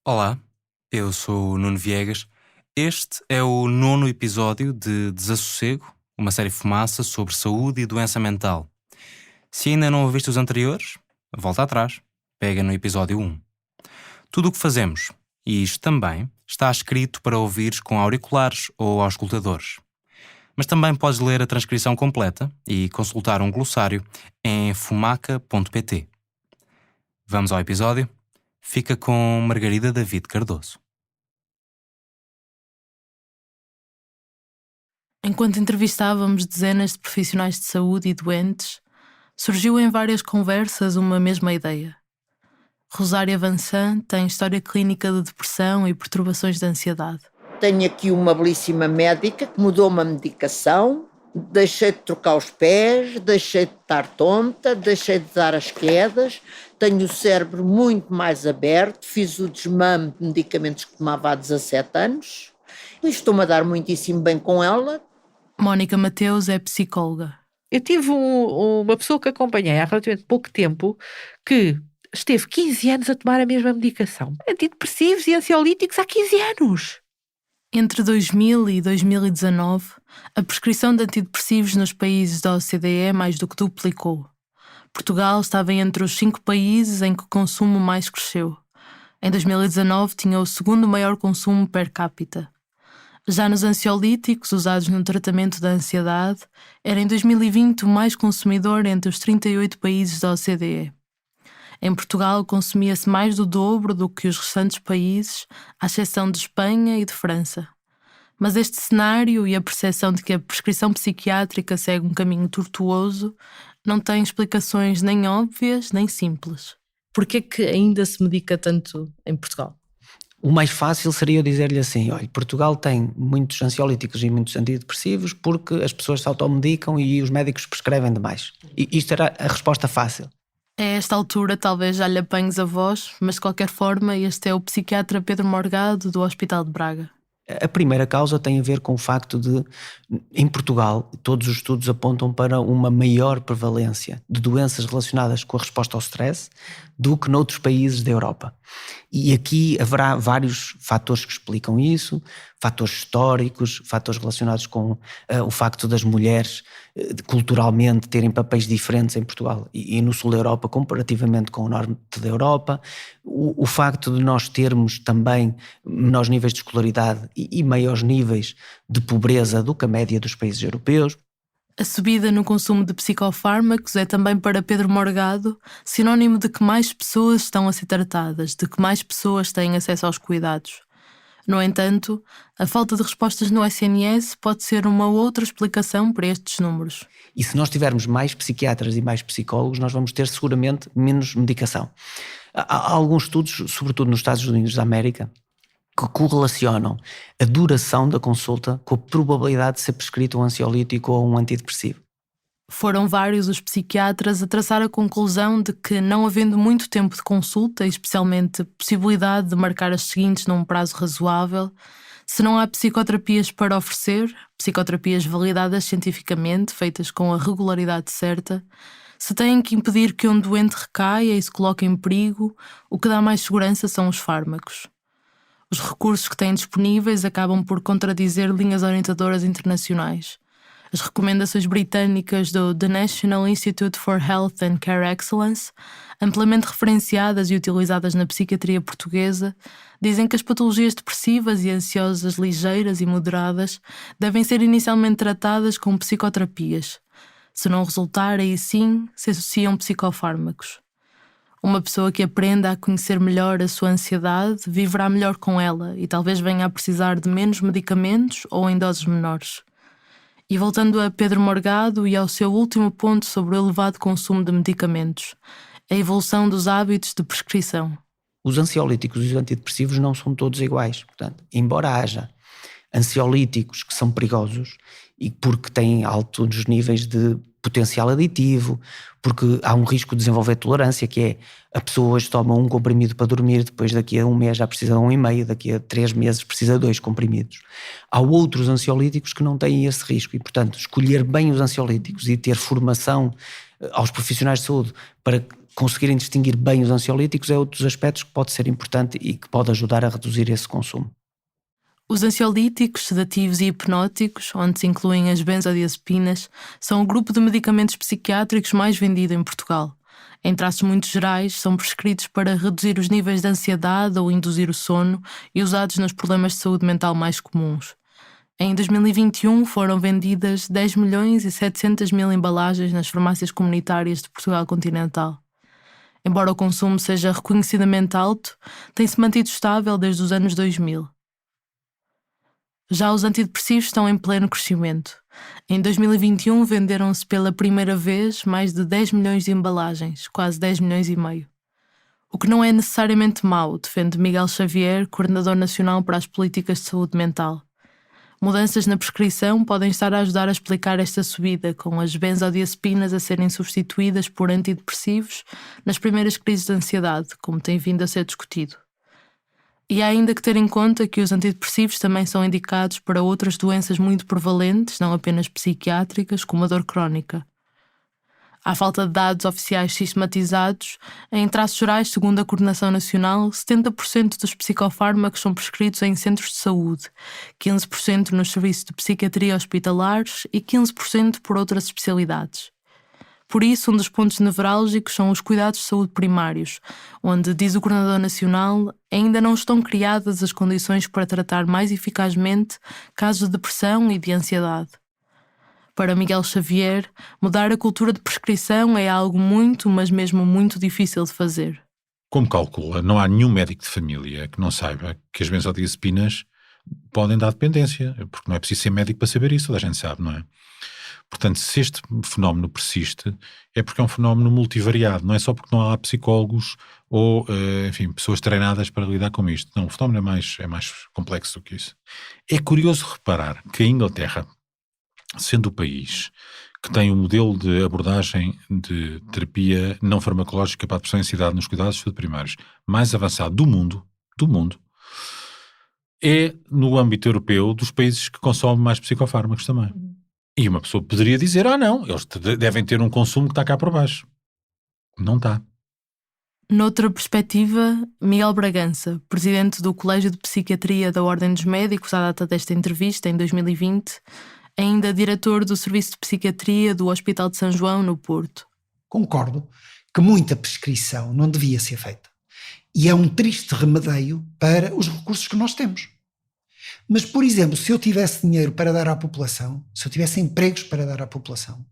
Olá, eu sou o Nuno Viegas. Este é o 9º episódio de Desassossego, uma série fumaça sobre saúde e doença mental. Se ainda não ouviste os anteriores, volta atrás, pega no episódio 1. Tudo o que fazemos, e isto também, está escrito para ouvires com auriculares ou auscultadores. Mas também podes ler a transcrição completa e consultar um glossário em fumaca.pt. Vamos ao episódio? Fica com Margarida David Cardoso. Enquanto entrevistávamos dezenas de profissionais de saúde e doentes, surgiu em várias conversas uma mesma ideia. Rosária Vansan tem história clínica de depressão e perturbações de ansiedade. Tenho aqui uma belíssima médica que mudou-me a medicação, deixei de trocar os pés, deixei de estar tonta, deixei de dar as quedas, tenho o cérebro muito mais aberto, fiz o desmame de medicamentos que tomava há 17 anos e estou-me a dar muitíssimo bem com ela. Mónica Mateus é psicóloga. Eu tive uma pessoa que acompanhei há relativamente pouco tempo que esteve 15 anos a tomar a mesma medicação. Antidepressivos e ansiolíticos há 15 anos. Entre 2000 e 2019, a prescrição de antidepressivos nos países da OCDE mais do que duplicou. Portugal estava entre os 5 países em que o consumo mais cresceu. Em 2019 tinha o segundo maior consumo per capita. Já nos ansiolíticos usados no tratamento da ansiedade, era em 2020 o mais consumidor entre os 38 países da OCDE. Em Portugal consumia-se mais do dobro do que os restantes países, à exceção de Espanha e de França. Mas este cenário e a percepção de que a prescrição psiquiátrica segue um caminho tortuoso não tem explicações nem óbvias nem simples. Por que é que ainda se medica tanto em Portugal? O mais fácil seria eu dizer-lhe assim, olha, Portugal tem muitos ansiolíticos e muitos antidepressivos porque as pessoas se automedicam e os médicos prescrevem demais. E isto era a resposta fácil. A esta altura talvez já lhe apanhes a voz, mas de qualquer forma este é o psiquiatra Pedro Morgado do Hospital de Braga. A primeira causa tem a ver com o facto de, em Portugal, todos os estudos apontam para uma maior prevalência de doenças relacionadas com a resposta ao stress do que noutros países da Europa. E aqui haverá vários fatores que explicam isso, fatores históricos, fatores relacionados com o facto das mulheres culturalmente terem papéis diferentes em Portugal e no sul da Europa comparativamente com o norte da Europa, o facto de nós termos também menores níveis de escolaridade e maiores níveis de pobreza do que a média dos países europeus. A subida no consumo de psicofármacos é também para Pedro Morgado sinónimo de que mais pessoas estão a ser tratadas, de que mais pessoas têm acesso aos cuidados. No entanto, a falta de respostas no SNS pode ser uma outra explicação para estes números. E se nós tivermos mais psiquiatras e mais psicólogos, nós vamos ter seguramente menos medicação. Há alguns estudos, sobretudo nos Estados Unidos da América, que correlacionam a duração da consulta com a probabilidade de ser prescrito um ansiolítico ou um antidepressivo. Foram vários os psiquiatras a traçar a conclusão de que, não havendo muito tempo de consulta, e especialmente possibilidade de marcar as seguintes num prazo razoável, se não há psicoterapias para oferecer, psicoterapias validadas cientificamente, feitas com a regularidade certa, se têm que impedir que um doente recaia e se coloque em perigo, o que dá mais segurança são os fármacos. Os recursos que têm disponíveis acabam por contradizer linhas orientadoras internacionais. As recomendações britânicas do The National Institute for Health and Care Excellence, amplamente referenciadas e utilizadas na psiquiatria portuguesa, dizem que as patologias depressivas e ansiosas ligeiras e moderadas devem ser inicialmente tratadas com psicoterapias. Se não resultar, aí sim se associam psicofármacos. Uma pessoa que aprenda a conhecer melhor a sua ansiedade viverá melhor com ela e talvez venha a precisar de menos medicamentos ou em doses menores. E voltando a Pedro Morgado e ao seu último ponto sobre o elevado consumo de medicamentos, a evolução dos hábitos de prescrição. Os ansiolíticos e os antidepressivos não são todos iguais. Portanto, embora haja ansiolíticos que são perigosos e porque têm altos níveis de potencial aditivo, porque há um risco de desenvolver tolerância, que é a pessoa hoje toma um comprimido para dormir, depois daqui a um mês já precisa de 1,5, daqui a 3 meses precisa de 2 comprimidos. Há outros ansiolíticos que não têm esse risco e, portanto, escolher bem os ansiolíticos e ter formação aos profissionais de saúde para conseguirem distinguir bem os ansiolíticos é outro dos aspectos que pode ser importante e que pode ajudar a reduzir esse consumo. Os ansiolíticos, sedativos e hipnóticos, onde se incluem as benzodiazepinas, são o grupo de medicamentos psiquiátricos mais vendido em Portugal. Em traços muito gerais, são prescritos para reduzir os níveis de ansiedade ou induzir o sono e usados nos problemas de saúde mental mais comuns. Em 2021 foram vendidas 10.700.000 embalagens nas farmácias comunitárias de Portugal continental. Embora o consumo seja reconhecidamente alto, tem-se mantido estável desde os anos 2000. Já os antidepressivos estão em pleno crescimento. Em 2021 venderam-se pela primeira vez mais de 10 milhões de embalagens, quase 10 milhões e meio. O que não é necessariamente mau, defende Miguel Xavier, coordenador nacional para as políticas de saúde mental. Mudanças na prescrição podem estar a ajudar a explicar esta subida, com as benzodiazepinas a serem substituídas por antidepressivos nas primeiras crises de ansiedade, como tem vindo a ser discutido. E há ainda que ter em conta que os antidepressivos também são indicados para outras doenças muito prevalentes, não apenas psiquiátricas, como a dor crónica. À falta de dados oficiais sistematizados, em traços gerais, segundo a Coordenação Nacional, 70% dos psicofármacos são prescritos em centros de saúde, 15% nos serviços de psiquiatria hospitalares e 15% por outras especialidades. Por isso, um dos pontos nevrálgicos são os cuidados de saúde primários, onde, diz o Coordenador Nacional, ainda não estão criadas as condições para tratar mais eficazmente casos de depressão e de ansiedade. Para Miguel Xavier, mudar a cultura de prescrição é algo muito, mas mesmo muito difícil de fazer. Como calcula, não há nenhum médico de família que não saiba que as benzodiazepinas podem dar dependência, porque não é preciso ser médico para saber isso, toda a gente sabe, não é? Portanto, se este fenómeno persiste, é porque é um fenómeno multivariado, não é só porque não há psicólogos ou, enfim, pessoas treinadas para lidar com isto. Não, o fenómeno é mais complexo do que isso. É curioso reparar que a Inglaterra, sendo o país que tem um modelo de abordagem de terapia não farmacológica para a depressão e ansiedade nos cuidados de saúde primários mais avançado do mundo, é, no âmbito europeu, dos países que consomem mais psicofármacos também. E uma pessoa poderia dizer, não, eles devem ter um consumo que está cá por baixo. Não está. Noutra perspectiva, Miguel Bragança, presidente do Colégio de Psiquiatria da Ordem dos Médicos, à data desta entrevista, em 2020, ainda diretor do Serviço de Psiquiatria do Hospital de São João, no Porto. Concordo que muita prescrição não devia ser feita. E é um triste remedeio para os recursos que nós temos. Mas, por exemplo, se eu tivesse dinheiro para dar à população, se eu tivesse empregos para dar à população,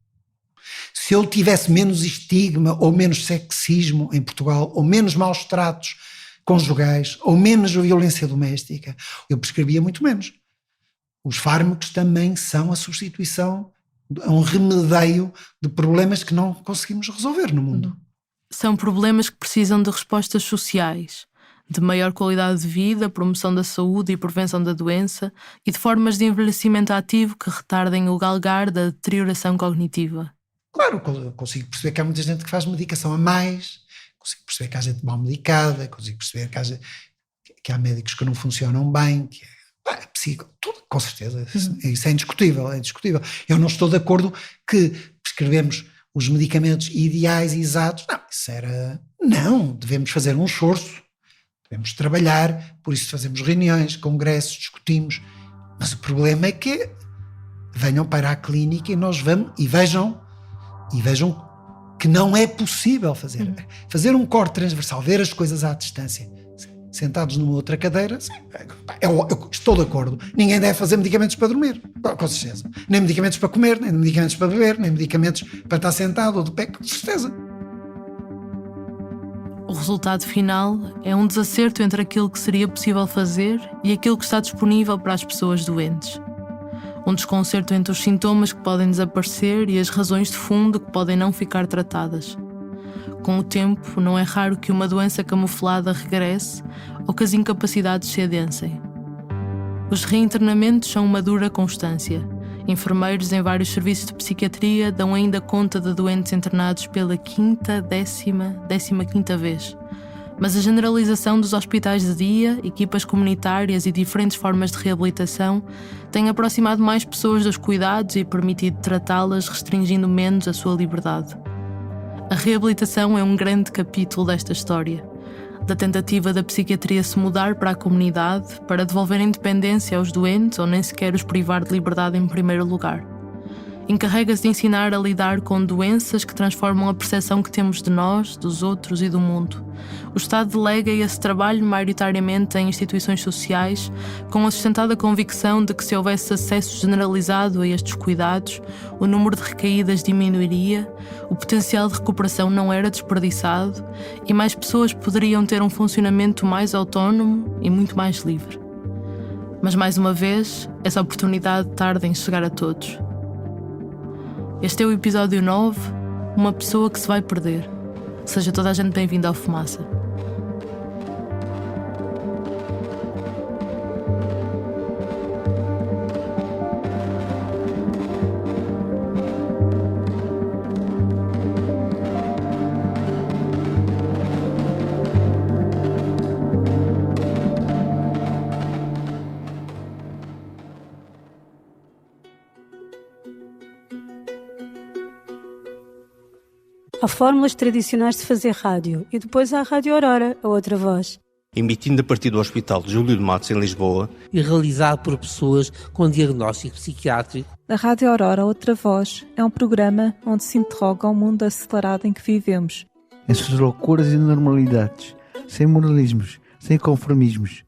se eu tivesse menos estigma ou menos sexismo em Portugal, ou menos maus tratos conjugais, ou menos violência doméstica, eu prescrevia muito menos. Os fármacos também são a substituição, um remedeio de problemas que não conseguimos resolver no mundo. São problemas que precisam de respostas sociais, de maior qualidade de vida, promoção da saúde e prevenção da doença e de formas de envelhecimento ativo que retardem o galgar da deterioração cognitiva. Claro, consigo perceber que há muita gente que faz medicação a mais, consigo perceber que há gente mal medicada, consigo perceber que há médicos que não funcionam bem, que tudo, com certeza, isso é indiscutível, é indiscutível. Eu não estou de acordo que prescrevemos os medicamentos ideais e exatos, não, devemos fazer um esforço, devemos trabalhar, por isso fazemos reuniões, congressos, discutimos, mas o problema é que venham para a clínica e nós vamos e vejam que não é possível fazer um corte transversal, ver as coisas à distância, sentados numa outra cadeira. Eu estou de acordo, ninguém deve fazer medicamentos para dormir, com certeza, nem medicamentos para comer, nem medicamentos para beber, nem medicamentos para estar sentado ou de pé, com certeza. O resultado final é um desacerto entre aquilo que seria possível fazer e aquilo que está disponível para as pessoas doentes. Um desconcerto entre os sintomas que podem desaparecer e as razões de fundo que podem não ficar tratadas. Com o tempo, não é raro que uma doença camuflada regresse ou que as incapacidades se adensem. Os reinternamentos são uma dura constância. Enfermeiros em vários serviços de psiquiatria dão ainda conta de doentes internados pela décima quinta vez. Mas a generalização dos hospitais de dia, equipas comunitárias e diferentes formas de reabilitação tem aproximado mais pessoas dos cuidados e permitido tratá-las, restringindo menos a sua liberdade. A reabilitação é um grande capítulo desta história, da tentativa da psiquiatria se mudar para a comunidade para devolver independência aos doentes ou nem sequer os privar de liberdade em primeiro lugar. Encarrega-se de ensinar a lidar com doenças que transformam a percepção que temos de nós, dos outros e do mundo. O Estado delega esse trabalho maioritariamente em instituições sociais, com a sustentada convicção de que se houvesse acesso generalizado a estes cuidados, o número de recaídas diminuiria, o potencial de recuperação não era desperdiçado e mais pessoas poderiam ter um funcionamento mais autónomo e muito mais livre. Mas mais uma vez, essa oportunidade tarda em chegar a todos. Este é o episódio 9, uma pessoa que se vai perder. Seja toda a gente bem-vinda ao Fumaça. Há fórmulas tradicionais de fazer rádio e depois há a Rádio Aurora, a outra voz. Emitindo a partir do Hospital de Júlio de Matos, em Lisboa. E realizado por pessoas com diagnóstico psiquiátrico. A Rádio Aurora, outra voz, é um programa onde se interroga o mundo acelerado em que vivemos. Em suas loucuras e normalidades, sem moralismos, sem conformismos.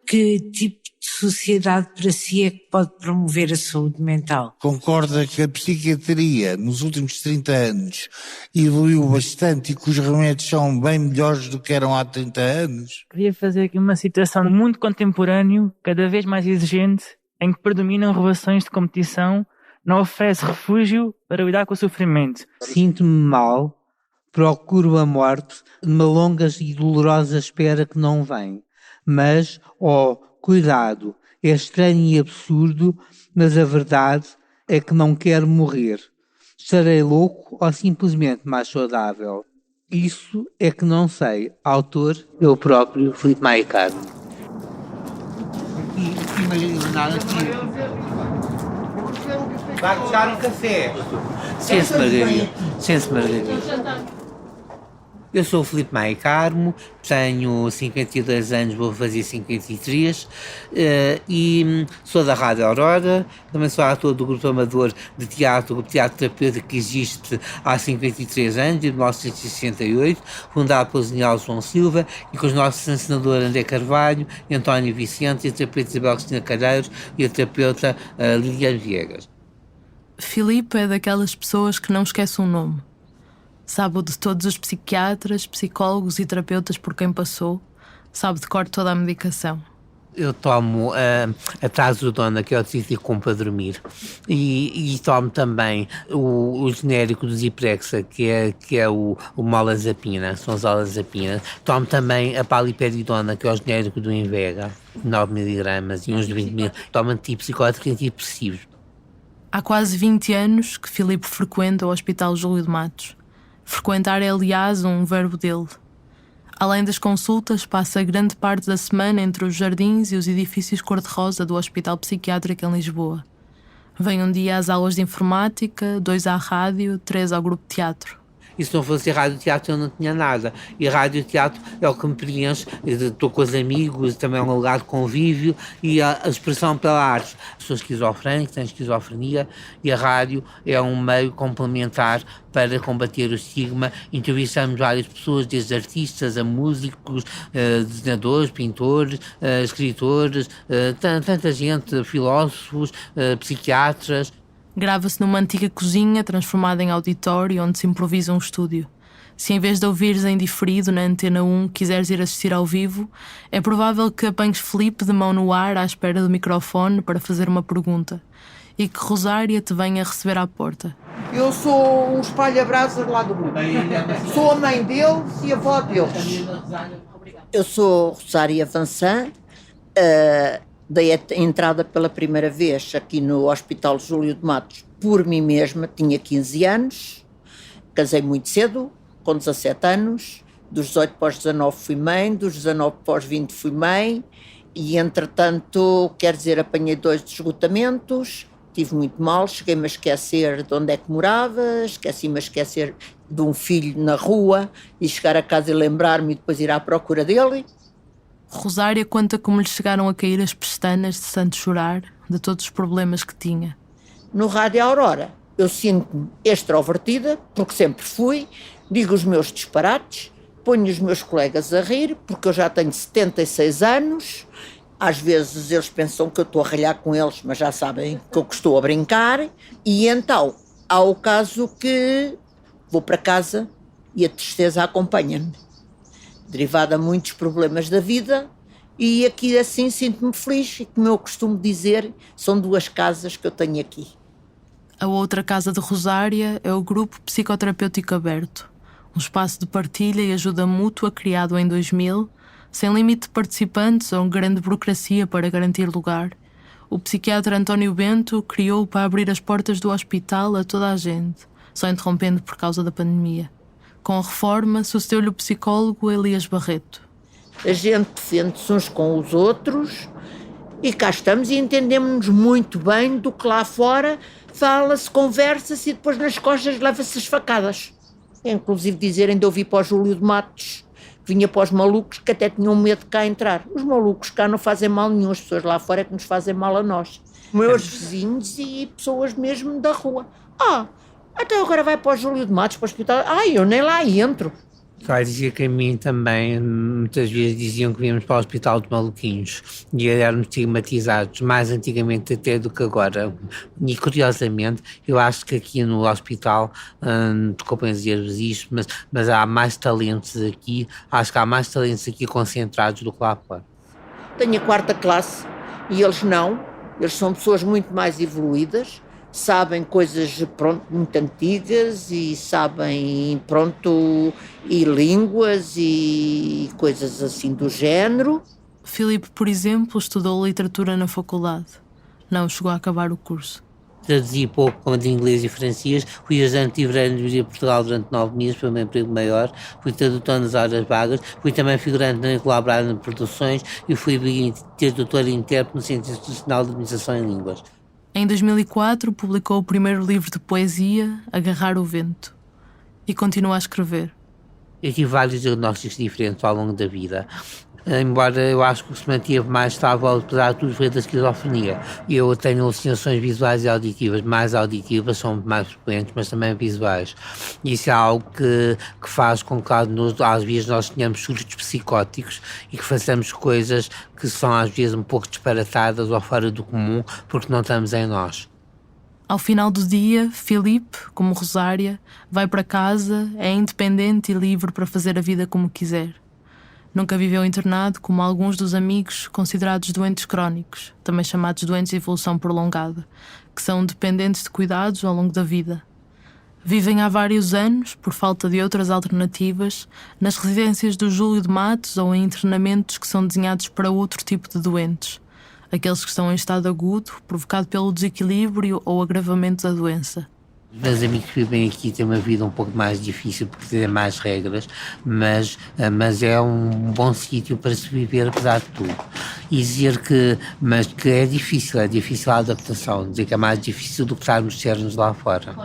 Que tipo de sociedade para si é que pode promover a saúde mental? Concorda que a psiquiatria nos últimos 30 anos evoluiu bastante e que os remédios são bem melhores do que eram há 30 anos? Queria fazer aqui uma citação do mundo contemporâneo, cada vez mais exigente, em que predominam relações de competição, não oferece refúgio para lidar com o sofrimento. Sinto-me mal, procuro a morte, numa longa e dolorosa espera que não vem. Mas, cuidado, é estranho e absurdo, mas a verdade é que não quero morrer. Estarei louco ou simplesmente mais saudável? Isso é que não sei. Autor, eu próprio, Filipe Maia Carmo. Imagina nada aqui. Vai buscar um café. Sem-se margarida. Eu sou o Filipe Maia Carmo, tenho 52 anos, vou fazer 53, e sou da Rádio Aurora, também sou ator do grupo amador de teatro, o grupo Teatro Terapêutico, que existe há 53 anos, de 1968, fundado pelo genial João Silva, e com os nossos encenadores André Carvalho, António Vicente, e a terapeuta Isabel Cristina Calheiros e a terapeuta Liliane Viegas. Filipe é daquelas pessoas que não esquece um nome. Sabe o de todos os psiquiatras, psicólogos e terapeutas por quem passou. Sabe de cor toda a medicação. Eu tomo a Trazodona, que é o Ticicum para dormir, e tomo também o genérico do Ziprexa, que é o Molazapina, são as Olazapina. Tomo também a Paliperidona, que é o genérico do Invega, 9 mg e uns 20 mil. Tomo antipsicóticos e antidepressivos. Há quase 20 anos que Filipe frequenta o Hospital Júlio de Matos. Frequentar é, aliás, um verbo dele. Além das consultas, passa grande parte da semana entre os jardins e os edifícios cor-de-rosa do Hospital Psiquiátrico em Lisboa. Vem um dia às aulas de informática, 2 à rádio, 3 ao grupo de teatro. E se não fosse rádio-teatro eu não tinha nada. E rádio-teatro é o que me preenche. Estou com os amigos, também é um lugar de convívio e a expressão pela arte. Sou esquizofrénico, tenho esquizofrenia e a rádio é um meio complementar para combater o estigma. Entrevistamos várias pessoas, desde artistas a músicos, desenhadores, pintores, escritores, tanta gente, filósofos, psiquiatras. Grava-se numa antiga cozinha transformada em auditório onde se improvisa um estúdio. Se em vez de ouvires em diferido na Antena 1 quiseres ir assistir ao vivo, é provável que apanhes Filipe de mão no ar à espera do microfone para fazer uma pergunta e que Rosária te venha receber à porta. Eu sou um espalha-brasas lá do grupo. Sou a mãe deles e a avó deles. Eu sou Rosária Vansan, dei a entrada pela primeira vez aqui no Hospital Júlio de Matos por mim mesma, tinha 15 anos, casei muito cedo, com 17 anos, dos 18 para os 19 fui mãe, dos 19 para os 20 fui mãe, e entretanto, quer dizer, apanhei 2 esgotamentos, estive muito mal, cheguei-me a esquecer de onde é que morava, esqueci-me a esquecer de um filho na rua e chegar a casa e lembrar-me e depois ir à procura dele. Rosária conta como lhe chegaram a cair as pestanas de tanto chorar, de todos os problemas que tinha. No Rádio Aurora, eu sinto-me extrovertida, porque sempre fui, digo os meus disparates, ponho os meus colegas a rir, porque eu já tenho 76 anos, às vezes eles pensam que eu estou a ralhar com eles, mas já sabem que eu estou a brincar, e então há o caso que vou para casa e a tristeza acompanha-me, derivada a muitos problemas da vida, e aqui assim sinto-me feliz, e como eu costumo dizer, são 2 casas que eu tenho aqui. A outra casa de Rosária é o Grupo Psicoterapêutico Aberto, um espaço de partilha e ajuda mútua criado em 2000, sem limite de participantes ou grande burocracia para garantir lugar. O psiquiatra António Bento criou-o para abrir as portas do hospital a toda a gente, só interrompendo por causa da pandemia. Com a reforma, sucedeu-lhe o psicólogo Elias Barreto. A gente defende-se uns com os outros e cá estamos e entendemos-nos muito bem do que lá fora fala-se, conversa-se e depois nas costas leva-se as facadas. Inclusive dizerem de eu vir para o Júlio de Matos, que vinha para os malucos que até tinham medo de cá entrar. Os malucos cá não fazem mal nenhum, as pessoas lá fora é que nos fazem mal a nós. Meus vizinhos e pessoas mesmo da rua. Até agora vai para o Júlio de Matos, para o hospital. Eu nem lá entro. Vai dizer que a mim também, muitas vezes diziam que víamos para o hospital de maluquinhos e éramos estigmatizados, mais antigamente até do que agora. E curiosamente, eu acho que aqui no hospital, desculpem dizer-vos isto, mas há mais talentos aqui, acho que há mais talentos aqui concentrados do que lá fora. Tenho a 4ª classe e eles não, eles são pessoas muito mais evoluídas, sabem coisas, muito antigas e sabem, e línguas e coisas assim do género. Filipe, por exemplo, estudou literatura na faculdade. Não chegou a acabar o curso. Traduzi pouco como de inglês e francês, fui ajudante de livraria em Portugal durante 9 meses, foi o meu emprego maior, fui tradutor nas horas vagas, fui também figurante em colaborar em produções e fui tradutor e intérprete no Centro Institucional de Administração em Línguas. Em 2004, publicou o primeiro livro de poesia, Agarrar o Vento, e continua a escrever. Eu tive vários diagnósticos diferentes ao longo da vida, embora eu acho que o que se manteve mais estável, apesar de tudo, foi da esquizofrenia. Eu tenho alucinações visuais e auditivas, mais auditivas, são mais frequentes, mas também visuais. Isso é algo que faz com que às vezes nós tenhamos surtos psicóticos e que façamos coisas que são às vezes um pouco disparatadas ou fora do comum, porque não estamos em nós. Ao final do dia, Filipe, como Rosária, vai para casa, é independente e livre para fazer a vida como quiser. Nunca viveu internado como alguns dos amigos considerados doentes crónicos, também chamados doentes de evolução prolongada, que são dependentes de cuidados ao longo da vida. Vivem há vários anos, por falta de outras alternativas, nas residências do Júlio de Matos ou em internamentos que são desenhados para outro tipo de doentes, aqueles que estão em estado agudo, provocado pelo desequilíbrio ou agravamento da doença. Os meus amigos que vivem aqui têm uma vida um pouco mais difícil porque têm mais regras, mas é um bom sítio para se viver apesar de tudo. E dizer que é difícil a adaptação, dizer que é mais difícil do que estarmos externos lá fora.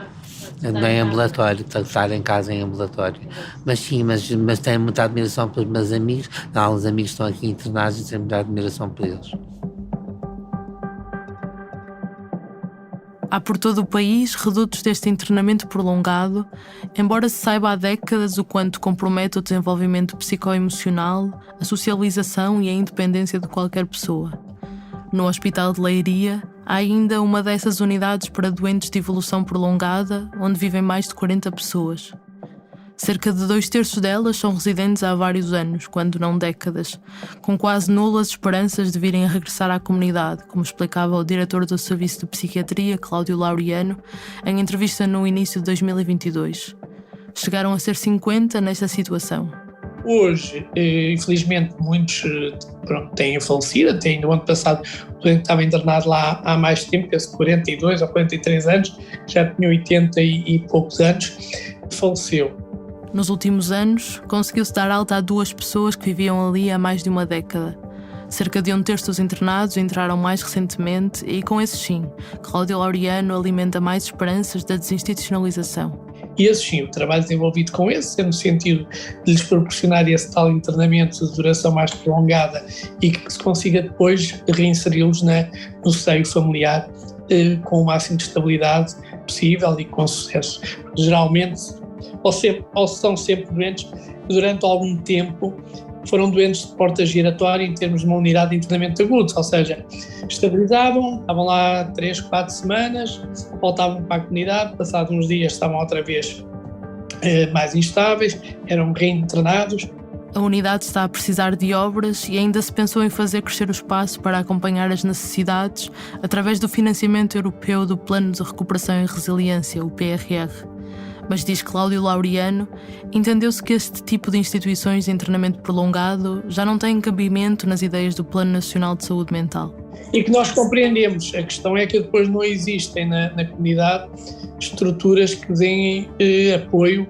Não é ambulatório, estar em casa em ambulatório. Mas sim, mas tenho muita admiração pelos meus amigos. Há uns amigos que estão aqui internados e tenho muita admiração por eles. Há por todo o país redutos deste internamento prolongado, embora se saiba há décadas o quanto compromete o desenvolvimento psicoemocional, a socialização e a independência de qualquer pessoa. No Hospital de Leiria, há ainda uma dessas unidades para doentes de evolução prolongada, onde vivem mais de 40 pessoas. Cerca de 2/3 delas são residentes há vários anos, quando não décadas, com quase nulas esperanças de virem a regressar à comunidade, como explicava o diretor do Serviço de Psiquiatria, Cláudio Laureano, em entrevista no início de 2022. Chegaram a ser 50 nesta situação. Hoje, infelizmente, muitos têm falecido. Até no ano passado, o doente estava internado lá há mais tempo, penso 42 ou 43 anos, já tinha 80 e poucos anos, faleceu. Nos últimos anos, conseguiu-se dar alta a 2 pessoas que viviam ali há mais de uma década. Cerca de 1/3 dos internados entraram mais recentemente e, com esses sim, Cláudio Laureano alimenta mais esperanças da desinstitucionalização. E esse sim, o trabalho desenvolvido com esse é no sentido de lhes proporcionar esse tal internamento de duração mais prolongada e que se consiga depois reinseri-los no seio familiar com o máximo de estabilidade possível e com sucesso. Geralmente, ou são sempre doentes que durante algum tempo foram doentes de porta giratória em termos de uma unidade de internamento agudo, ou seja, estabilizavam, estavam lá 3, 4 semanas, voltavam para a comunidade, passados uns dias estavam outra vez mais instáveis, eram reinternados. A unidade está a precisar de obras e ainda se pensou em fazer crescer o espaço para acompanhar as necessidades através do financiamento europeu do Plano de Recuperação e Resiliência, o PRR. Mas, diz Cláudio Laureano, entendeu-se que este tipo de instituições de internamento prolongado já não têm cabimento nas ideias do Plano Nacional de Saúde Mental. E que nós compreendemos. A questão é que depois não existem na comunidade estruturas que deem apoio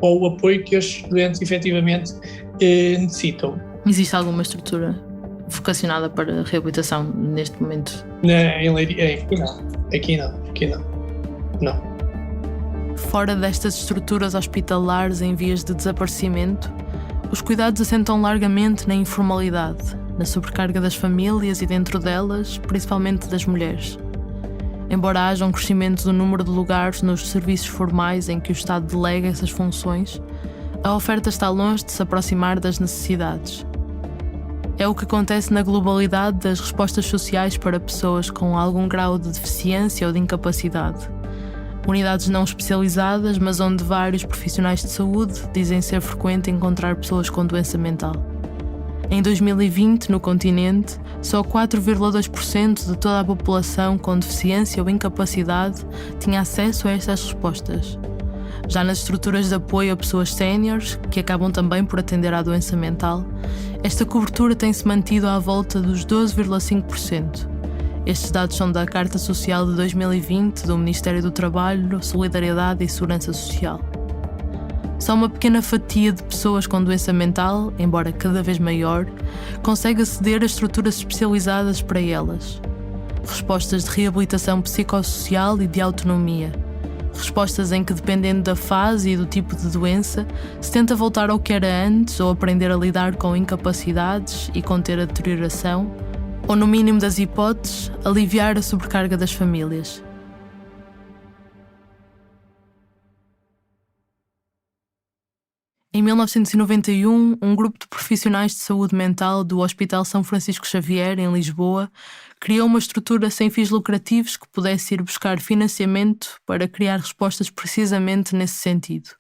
ou o apoio que os doentes efetivamente necessitam. Existe alguma estrutura vocacionada para reabilitação neste momento? Em Leiria, aqui não. Fora destas estruturas hospitalares em vias de desaparecimento, os cuidados assentam largamente na informalidade, na sobrecarga das famílias e, dentro delas, principalmente das mulheres. Embora haja um crescimento do número de lugares nos serviços formais em que o Estado delega essas funções, a oferta está longe de se aproximar das necessidades. É o que acontece na globalidade das respostas sociais para pessoas com algum grau de deficiência ou de incapacidade. Unidades não especializadas, mas onde vários profissionais de saúde dizem ser frequente encontrar pessoas com doença mental. Em 2020, no continente, só 4,2% de toda a população com deficiência ou incapacidade tinha acesso a estas respostas. Já nas estruturas de apoio a pessoas séniores, que acabam também por atender à doença mental, esta cobertura tem-se mantido à volta dos 12,5%. Estes dados são da Carta Social de 2020 do Ministério do Trabalho, Solidariedade e Segurança Social. Só uma pequena fatia de pessoas com doença mental, embora cada vez maior, consegue aceder a estruturas especializadas para elas. Respostas de reabilitação psicossocial e de autonomia. Respostas em que, dependendo da fase e do tipo de doença, se tenta voltar ao que era antes ou aprender a lidar com incapacidades e conter a deterioração, ou, no mínimo das hipóteses, aliviar a sobrecarga das famílias. Em 1991, um grupo de profissionais de saúde mental do Hospital São Francisco Xavier, em Lisboa, criou uma estrutura sem fins lucrativos que pudesse ir buscar financiamento para criar respostas precisamente nesse sentido.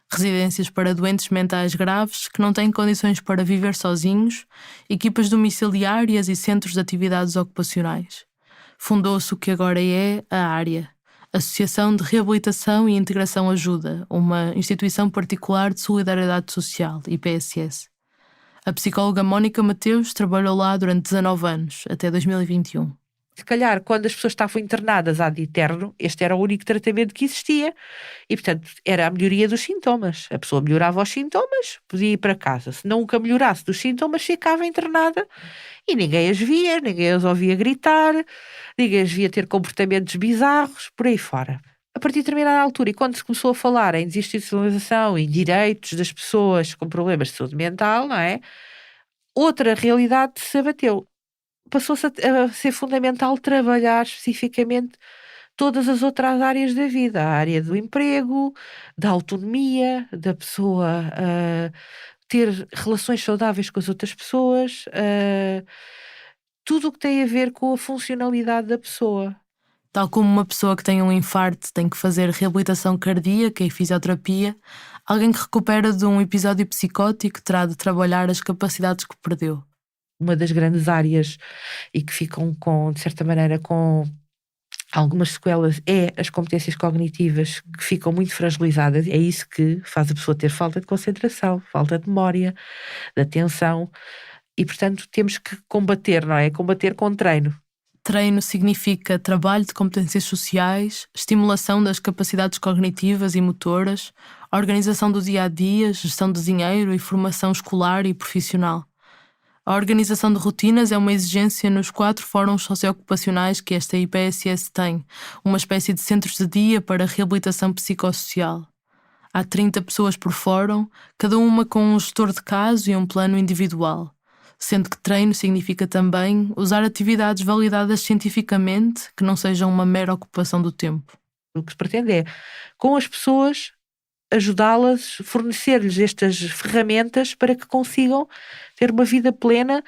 Residências para doentes mentais graves que não têm condições para viver sozinhos, equipas domiciliárias e centros de atividades ocupacionais. Fundou-se o que agora é a AREA, Associação de Reabilitação e Integração Ajuda, uma instituição particular de solidariedade social, IPSS. A psicóloga Mónica Mateus trabalhou lá durante 19 anos, até 2021. Se calhar, quando as pessoas estavam internadas ad eterno, este era o único tratamento que existia e, portanto, era a melhoria dos sintomas. A pessoa melhorava os sintomas, podia ir para casa. Se nunca melhorasse dos sintomas, ficava internada e ninguém as via, ninguém as ouvia gritar, ninguém as via ter comportamentos bizarros, por aí fora. A partir de determinada altura, e quando se começou a falar em desinstitucionalização, em direitos das pessoas com problemas de saúde mental, não é? Outra realidade se abateu. Passou-se a ser fundamental trabalhar especificamente todas as outras áreas da vida. A área do emprego, da autonomia, da pessoa ter relações saudáveis com as outras pessoas, tudo o que tem a ver com a funcionalidade da pessoa. Tal como uma pessoa que tem um infarto tem que fazer reabilitação cardíaca e fisioterapia, alguém que recupera de um episódio psicótico terá de trabalhar as capacidades que perdeu. Uma das grandes áreas e que ficam de certa maneira, com algumas sequelas é as competências cognitivas que ficam muito fragilizadas. É isso que faz a pessoa ter falta de concentração, falta de memória, de atenção e, portanto, temos que combater, não é? Combater com treino. Treino significa trabalho de competências sociais, estimulação das capacidades cognitivas e motoras, organização do dia-a-dia, gestão de dinheiro e formação escolar e profissional. A organização de rotinas é uma exigência nos 4 fóruns socioocupacionais que esta IPSS tem, uma espécie de centros de dia para reabilitação psicossocial. Há 30 pessoas por fórum, cada uma com um gestor de caso e um plano individual, sendo que treino significa também usar atividades validadas cientificamente que não sejam uma mera ocupação do tempo. O que se pretende é, com as pessoas, ajudá-las, fornecer-lhes estas ferramentas para que consigam ter uma vida plena,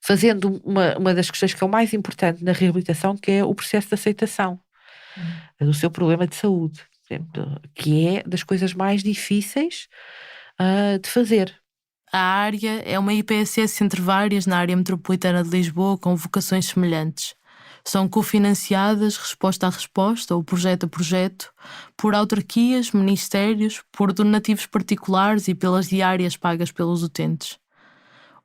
fazendo uma das questões que é o mais importante na reabilitação, que é o processo de aceitação do seu problema de saúde, que é das coisas mais difíceis de fazer. A área é uma IPSS entre várias na área metropolitana de Lisboa com vocações semelhantes. São cofinanciadas, resposta a resposta ou projeto a projeto, por autarquias, ministérios, por donativos particulares e pelas diárias pagas pelos utentes.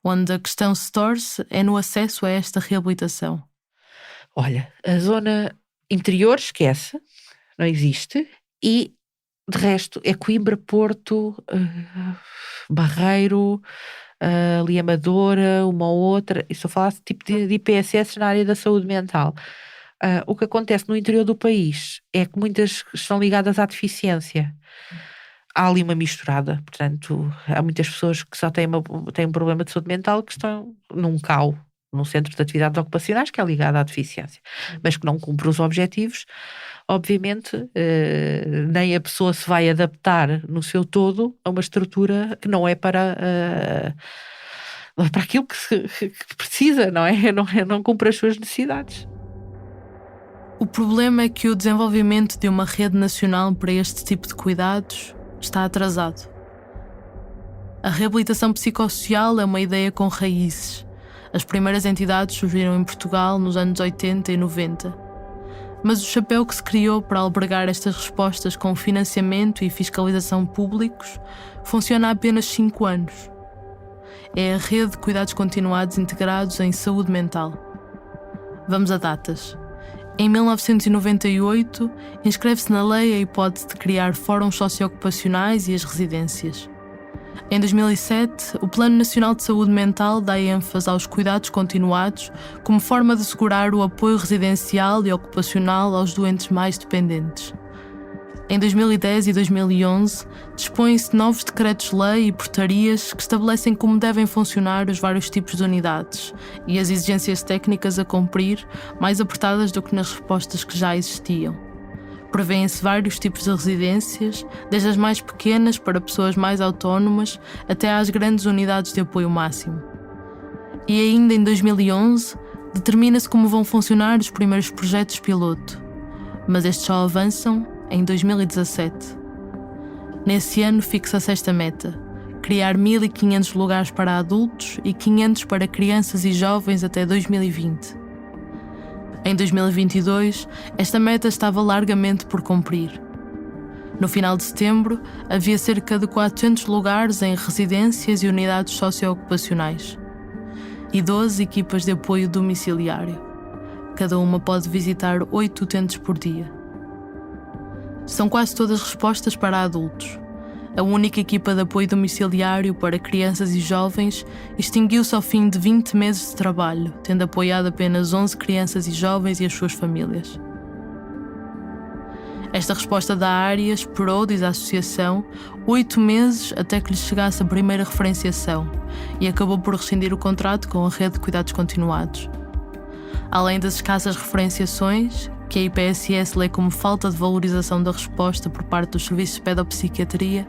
Onde a questão se torce é no acesso a esta reabilitação. Olha, a zona interior esquece, não existe, e de resto é Coimbra, Porto, Barreiro, ali Amadora, uma ou outra. Estou a falar de tipo de IPSS na área da saúde mental. O que acontece no interior do país é que muitas estão ligadas à deficiência. Há ali uma misturada, portanto, há muitas pessoas que só têm um problema de saúde mental que estão num CAU, num centro de atividades ocupacionais que é ligado à deficiência, mas que não cumpre os objetivos. Obviamente, nem a pessoa se vai adaptar no seu todo a uma estrutura que não é para aquilo que precisa, não é? Não cumpre as suas necessidades. O problema é que o desenvolvimento de uma rede nacional para este tipo de cuidados está atrasado. A reabilitação psicossocial é uma ideia com raízes. As primeiras entidades surgiram em Portugal nos anos 80 e 90. Mas o chapéu que se criou para albergar estas respostas com financiamento e fiscalização públicos funciona há apenas 5 anos. É a Rede de Cuidados Continuados Integrados em Saúde Mental. Vamos a datas. Em 1998, inscreve-se na lei a hipótese de criar fóruns socioocupacionais e as residências. Em 2007, o Plano Nacional de Saúde Mental dá ênfase aos cuidados continuados como forma de assegurar o apoio residencial e ocupacional aos doentes mais dependentes. Em 2010 e 2011, dispõem-se novos decretos-lei e portarias que estabelecem como devem funcionar os vários tipos de unidades e as exigências técnicas a cumprir, mais apertadas do que nas respostas que já existiam. Prevêem-se vários tipos de residências, desde as mais pequenas para pessoas mais autónomas até às grandes unidades de apoio máximo. E ainda em 2011, determina-se como vão funcionar os primeiros projetos piloto, mas estes só avançam em 2017. Nesse ano fixa-se esta meta: criar 1.500 lugares para adultos e 500 para crianças e jovens até 2020. Em 2022, esta meta estava largamente por cumprir. No final de setembro, havia cerca de 400 lugares em residências e unidades socioocupacionais e 12 equipas de apoio domiciliário. Cada uma pode visitar 8 utentes por dia. São quase todas respostas para adultos. A única equipa de apoio domiciliário para crianças e jovens extinguiu-se ao fim de 20 meses de trabalho, tendo apoiado apenas 11 crianças e jovens e as suas famílias. Esta resposta da área esperou, diz a associação, 8 meses até que lhes chegasse a primeira referenciação e acabou por rescindir o contrato com a Rede de Cuidados Continuados. Além das escassas referenciações, que a IPSS lê como falta de valorização da resposta por parte dos serviços de pedopsiquiatria,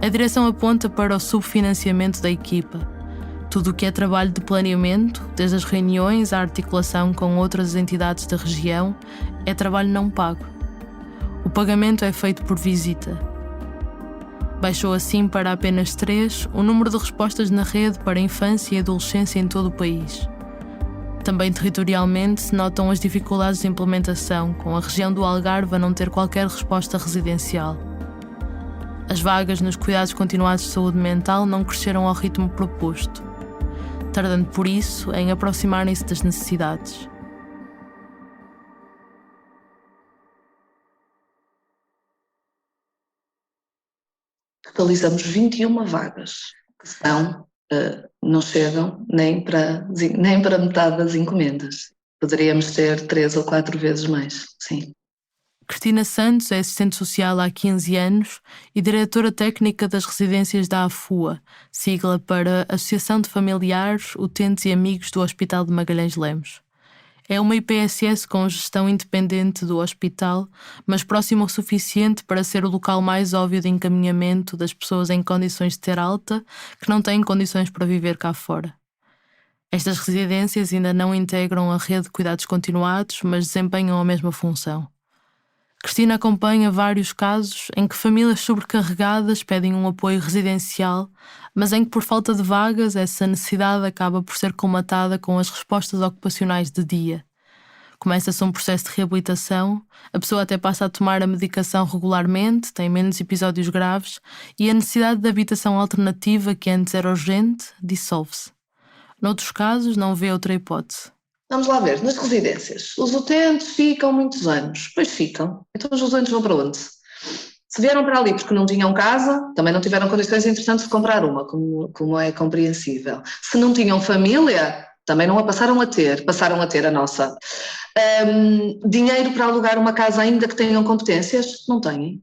a direção aponta para o subfinanciamento da equipa. Tudo o que é trabalho de planeamento, desde as reuniões à articulação com outras entidades da região, é trabalho não pago. O pagamento é feito por visita. Baixou assim para apenas 3 o número de respostas na rede para a infância e adolescência em todo o país. Também territorialmente se notam as dificuldades de implementação, com a região do Algarve a não ter qualquer resposta residencial. As vagas nos cuidados continuados de saúde mental não cresceram ao ritmo proposto, tardando por isso em aproximarem-se das necessidades. Totalizamos 21 vagas, que são não chegam nem para metade das encomendas. Poderíamos ter 3 ou 4 vezes mais, sim. Cristina Santos é assistente social há 15 anos e diretora técnica das residências da AFUA, sigla para Associação de Familiares, Utentes e Amigos do Hospital de Magalhães Lemos. É uma IPSS com gestão independente do hospital, mas próxima o suficiente para ser o local mais óbvio de encaminhamento das pessoas em condições de ter alta que não têm condições para viver cá fora. Estas residências ainda não integram a rede de cuidados continuados, mas desempenham a mesma função. Cristina acompanha vários casos em que famílias sobrecarregadas pedem um apoio residencial, mas em que por falta de vagas essa necessidade acaba por ser colmatada com as respostas ocupacionais de dia. Começa-se um processo de reabilitação, a pessoa até passa a tomar a medicação regularmente, tem menos episódios graves e a necessidade de habitação alternativa, que antes era urgente, dissolve-se. Noutros casos, não vê outra hipótese. Vamos lá ver, nas residências, os utentes ficam muitos anos, pois ficam. Então os utentes vão para onde? Se vieram para ali porque não tinham casa, também não tiveram condições interessantes de comprar uma, como é compreensível. Se não tinham família, também não a passaram a ter a nossa. Dinheiro para alugar uma casa ainda que tenham competências? Não têm.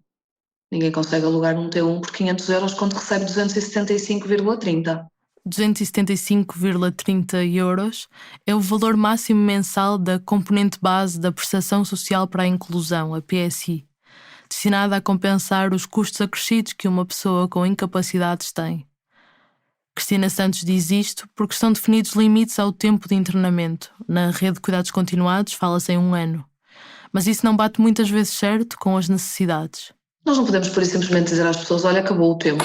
Ninguém consegue alugar um T1 por 500 euros quando recebe 275,30. 275,30 euros é o valor máximo mensal da componente base da Prestação Social para a Inclusão, a PSI, destinada a compensar os custos acrescidos que uma pessoa com incapacidades tem. Cristina Santos diz isto porque estão definidos limites ao tempo de internamento. Na rede de cuidados continuados fala-se em 1 ano. Mas isso não bate muitas vezes certo com as necessidades. Nós não podemos por isso simplesmente dizer às pessoas, olha, acabou o tempo.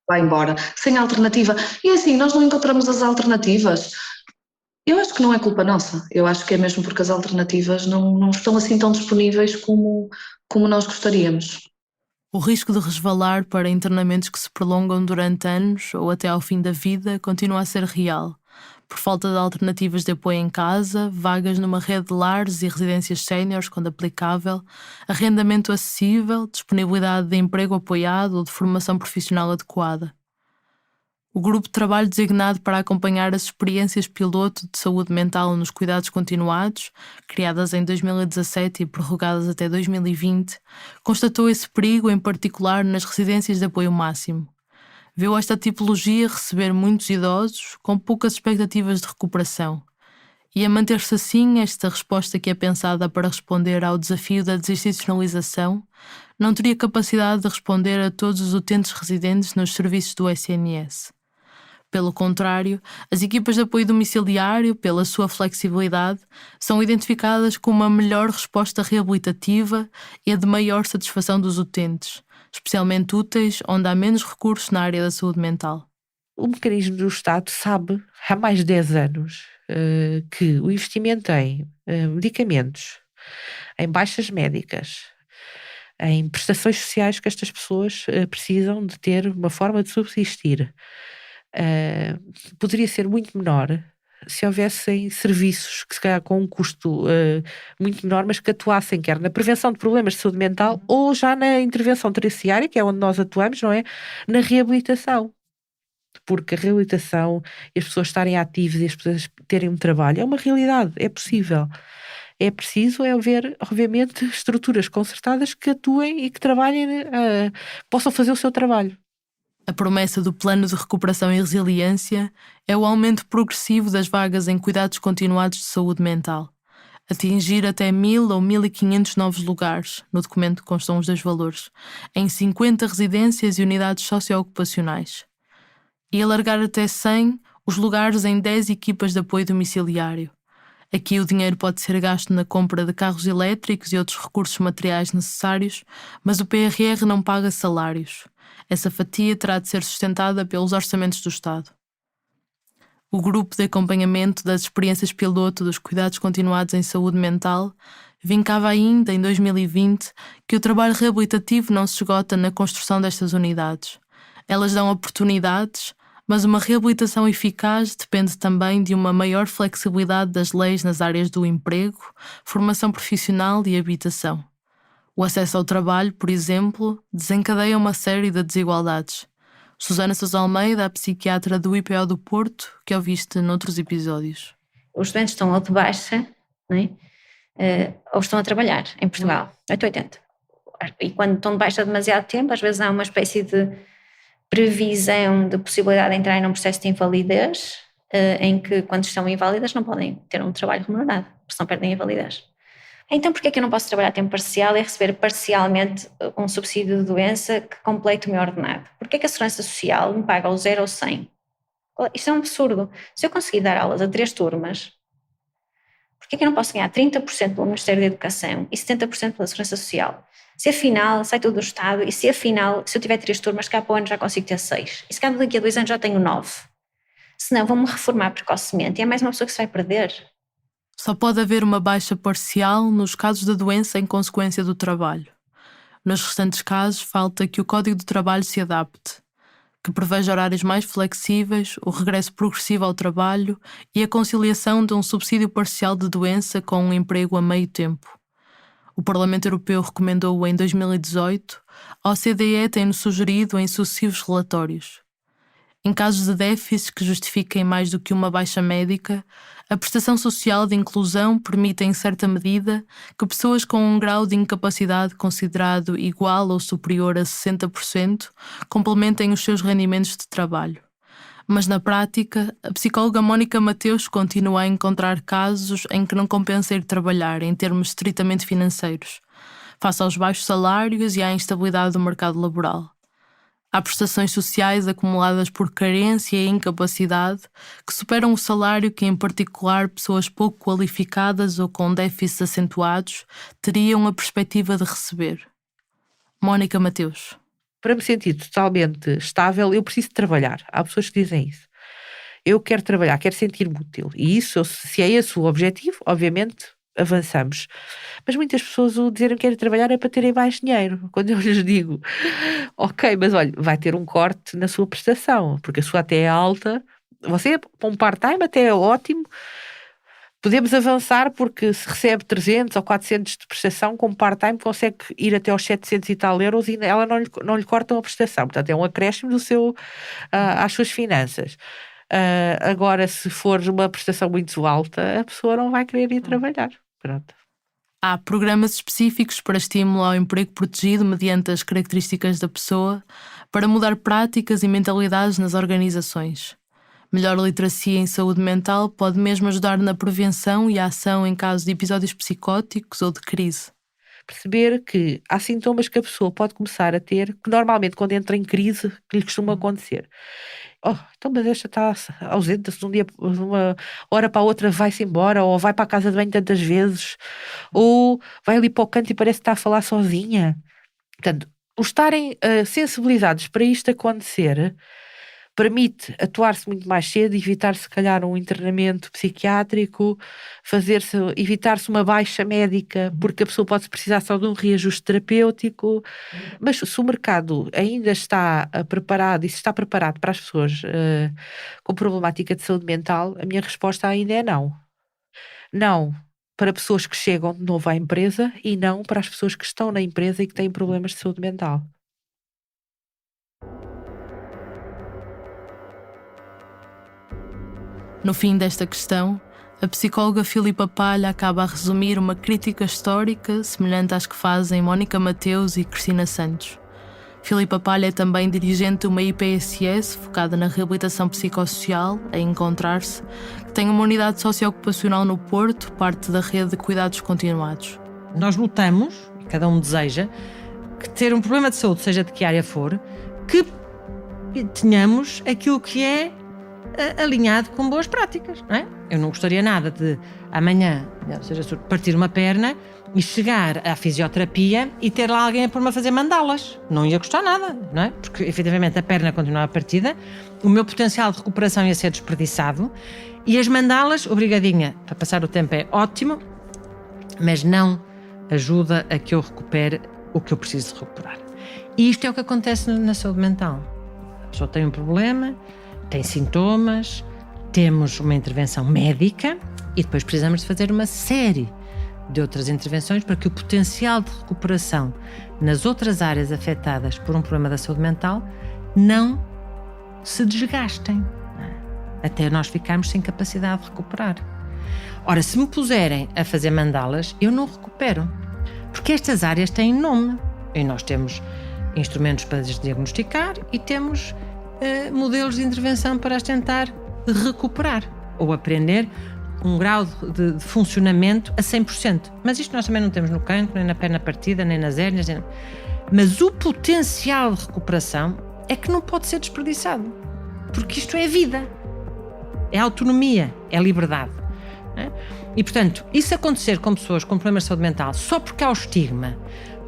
Vai embora, sem alternativa. E assim, nós não encontramos as alternativas. Eu acho que não é culpa nossa. Eu acho que é mesmo porque as alternativas não estão assim tão disponíveis como nós gostaríamos. O risco de resvalar para internamentos que se prolongam durante anos ou até ao fim da vida continua a ser real, por falta de alternativas de apoio em casa, vagas numa rede de lares e residências séniores quando aplicável, arrendamento acessível, disponibilidade de emprego apoiado ou de formação profissional adequada. O grupo de trabalho designado para acompanhar as experiências piloto de saúde mental nos cuidados continuados, criadas em 2017 e prorrogadas até 2020, constatou esse perigo em particular nas residências de apoio máximo. Viu esta tipologia receber muitos idosos com poucas expectativas de recuperação. E a manter-se assim, esta resposta que é pensada para responder ao desafio da desinstitucionalização não teria capacidade de responder a todos os utentes residentes nos serviços do SNS. Pelo contrário, as equipas de apoio domiciliário, pela sua flexibilidade, são identificadas como uma melhor resposta reabilitativa e a de maior satisfação dos utentes, especialmente úteis onde há menos recursos na área da saúde mental. O mecanismo do Estado sabe, há mais de 10 anos, que o investimento em medicamentos, em baixas médicas, em prestações sociais que estas pessoas precisam de ter uma forma de subsistir, poderia ser muito menor se houvessem serviços que se calhar com um custo muito menor, mas que atuassem quer na prevenção de problemas de saúde mental ou já na intervenção terciária, que é onde nós atuamos, não é? Na reabilitação. Porque a reabilitação e as pessoas estarem ativas e as pessoas terem um trabalho é uma realidade, é possível. É preciso haver, obviamente, estruturas concertadas que atuem e que trabalhem, possam fazer o seu trabalho. A promessa do Plano de Recuperação e Resiliência é o aumento progressivo das vagas em cuidados continuados de saúde mental, atingir até 1.000 ou 1.500 novos lugares, no documento constam os 2 valores, em 50 residências e unidades socioocupacionais, e alargar até 100 os lugares em 10 equipas de apoio domiciliário. Aqui o dinheiro pode ser gasto na compra de carros elétricos e outros recursos materiais necessários, mas o PRR não paga salários. Essa fatia terá de ser sustentada pelos orçamentos do Estado. O grupo de acompanhamento das experiências piloto dos cuidados continuados em saúde mental vincava ainda, em 2020, que o trabalho reabilitativo não se esgota na construção destas unidades. Elas dão oportunidades, mas uma reabilitação eficaz depende também de uma maior flexibilidade das leis nas áreas do emprego, formação profissional e habitação. O acesso ao trabalho, por exemplo, desencadeia uma série de desigualdades. Susana Sousa Almeida, a psiquiatra do IPO do Porto, que ouviste noutros episódios. Os doentes estão ou de baixa, não é? Ou estão a trabalhar em Portugal, 880. E quando estão de baixa demasiado tempo, às vezes há uma espécie de previsão de possibilidade de entrar num processo de invalidez, em que quando estão inválidas não podem ter um trabalho remunerado, porque senão perdem a invalidez. Então porquê é que eu não posso trabalhar a tempo parcial e receber parcialmente um subsídio de doença que complete o meu ordenado? Porquê é que a Segurança Social me paga ao 0 ou 100? Isto é um absurdo. Se eu conseguir dar aulas a 3 turmas, porquê é que eu não posso ganhar 30% pelo Ministério da Educação e 70% pela Segurança Social? Se afinal sai tudo do Estado e se afinal, se eu tiver 3 turmas, cá para o ano já consigo ter 6. E se cá daqui a 2 anos já tenho 9. Senão vou-me reformar precocemente e é mais uma pessoa que se vai perder. Só pode haver uma baixa parcial nos casos da doença em consequência do trabalho. Nos restantes casos, falta que o Código de Trabalho se adapte, que preveja horários mais flexíveis, o regresso progressivo ao trabalho e a conciliação de um subsídio parcial de doença com um emprego a meio tempo. O Parlamento Europeu recomendou-o em 2018, a OCDE tem-no sugerido em sucessivos relatórios. Em casos de déficits que justifiquem mais do que uma baixa médica, a prestação social de inclusão permite, em certa medida, que pessoas com um grau de incapacidade considerado igual ou superior a 60% complementem os seus rendimentos de trabalho. Mas, na prática, a psicóloga Mónica Mateus continua a encontrar casos em que não compensa ir trabalhar em termos estritamente financeiros, face aos baixos salários e à instabilidade do mercado laboral. Há prestações sociais acumuladas por carência e incapacidade que superam o salário que, em particular, pessoas pouco qualificadas ou com déficits acentuados teriam a perspectiva de receber. Mónica Mateus. Para me sentir totalmente estável, eu preciso trabalhar. Há pessoas que dizem isso. Eu quero trabalhar, quero sentir-me útil. E isso, se é esse o objetivo, obviamente, avançamos. Mas muitas pessoas o dizerem que querem trabalhar é para terem mais dinheiro. Quando eu lhes digo, ok, mas olha, vai ter um corte na sua prestação, porque a sua até é alta. Você, para um part-time, até é ótimo. Podemos avançar porque se recebe 300 ou 400 de prestação, como part-time consegue ir até aos 700 e tal euros e ela não lhe cortam a prestação. Portanto, é um acréscimo do seu, às suas finanças. Agora, se for uma prestação muito alta, a pessoa não vai querer ir trabalhar. Pronto. Há programas específicos para estímulo ao emprego protegido mediante as características da pessoa, para mudar práticas e mentalidades nas organizações. Melhor literacia em saúde mental pode mesmo ajudar na prevenção e ação em caso de episódios psicóticos ou de crise. Perceber que há sintomas que a pessoa pode começar a ter, que normalmente quando entra em crise, que lhe costuma acontecer. Então, mas esta está ausente-se de uma hora para a outra, vai-se embora, ou vai para a casa de banho tantas vezes, ou vai ali para o canto e parece que está a falar sozinha. Portanto, o estarem sensibilizados para isto acontecer permite atuar-se muito mais cedo, evitar se calhar um internamento psiquiátrico, evitar-se uma baixa médica, porque a pessoa pode precisar só de um reajuste terapêutico. Mas se o mercado ainda está preparado, e se está preparado para as pessoas com problemática de saúde mental, a minha resposta ainda é não. Não para pessoas que chegam de novo à empresa e não para as pessoas que estão na empresa e que têm problemas de saúde mental. No fim desta questão, a psicóloga Filipa Palha acaba a resumir uma crítica histórica semelhante às que fazem Mónica Mateus e Cristina Santos. Filipa Palha é também dirigente de uma IPSS focada na reabilitação psicossocial, a Encontrar-se, que tem uma unidade socioocupacional no Porto, parte da rede de cuidados continuados. Nós lutamos, cada um deseja, que ter um problema de saúde, seja de que área for, que tenhamos aquilo que é alinhado com boas práticas, não é? Eu não gostaria nada de amanhã, ou seja, partir uma perna e chegar à fisioterapia e ter lá alguém a pôr-me a fazer mandalas. Não ia custar nada, não é? Porque efetivamente a perna continuava partida, o meu potencial de recuperação ia ser desperdiçado e as mandalas, obrigadinha, para passar o tempo é ótimo, mas não ajuda a que eu recupere o que eu preciso de recuperar. E isto é o que acontece na saúde mental. A pessoa tem um problema, tem sintomas, temos uma intervenção médica e depois precisamos de fazer uma série de outras intervenções para que o potencial de recuperação nas outras áreas afetadas por um problema da saúde mental não se desgastem, até nós ficarmos sem capacidade de recuperar. Ora, se me puserem a fazer mandalas, eu não recupero, porque estas áreas têm nome e nós temos instrumentos para as diagnosticar e temos modelos de intervenção para as tentar recuperar ou aprender um grau de funcionamento a 100%. Mas isto nós também não temos no cancro, nem na perna partida, nem nas hérnias. Mas o potencial de recuperação é que não pode ser desperdiçado, porque isto é vida, é autonomia, é liberdade. E, portanto, isso acontecer com pessoas com problemas de saúde mental só porque há o estigma,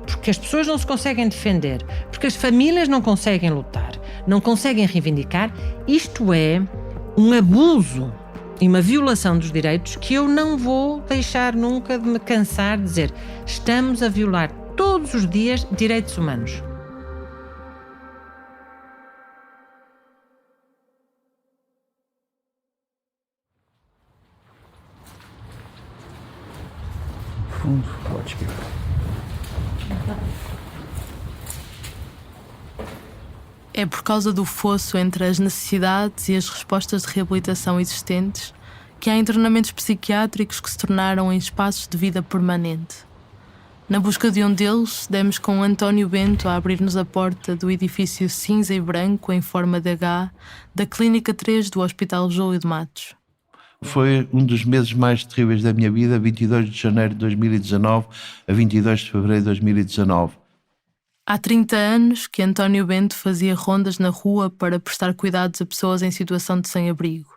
porque as pessoas não se conseguem defender, porque as famílias não conseguem lutar, não conseguem reivindicar, isto é um abuso e uma violação dos direitos que eu não vou deixar nunca de me cansar de dizer. Estamos a violar todos os dias direitos humanos. Pode ir. É por causa do fosso entre as necessidades e as respostas de reabilitação existentes que há internamentos psiquiátricos que se tornaram em espaços de vida permanente. Na busca de um deles, demos com António Bento a abrir-nos a porta do edifício cinza e branco em forma de H da Clínica 3 do Hospital Júlio de Matos. Foi um dos meses mais terríveis da minha vida, 22 de janeiro de 2019 a 22 de fevereiro de 2019. Há 30 anos que António Bento fazia rondas na rua para prestar cuidados a pessoas em situação de sem-abrigo.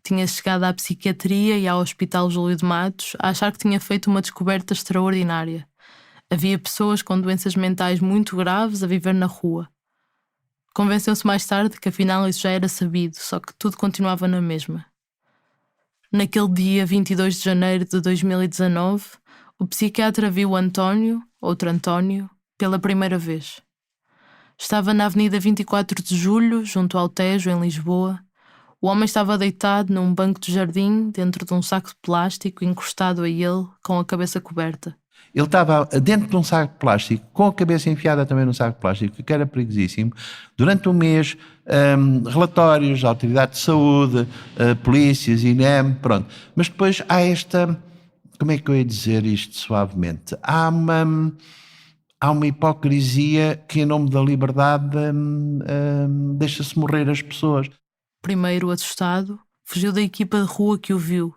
Tinha chegado à psiquiatria e ao Hospital Júlio de Matos a achar que tinha feito uma descoberta extraordinária. Havia pessoas com doenças mentais muito graves a viver na rua. Convenceu-se mais tarde que afinal isso já era sabido, só que tudo continuava na mesma. Naquele dia 22 de janeiro de 2019, o psiquiatra viu António, outro António, pela primeira vez. Estava na Avenida 24 de Julho, junto ao Tejo, em Lisboa. O homem estava deitado num banco de jardim, dentro de um saco de plástico, encostado a ele, com a cabeça coberta. Ele estava dentro de um saco de plástico, com a cabeça enfiada também num saco de plástico, que era perigosíssimo. Durante um mês, relatórios, autoridade de saúde, polícias, INEM, pronto. Mas depois há esta... Como é que eu ia dizer isto suavemente? Há uma hipocrisia que, em nome da liberdade, deixa-se morrer as pessoas. Primeiro assustado, fugiu da equipa de rua que o viu.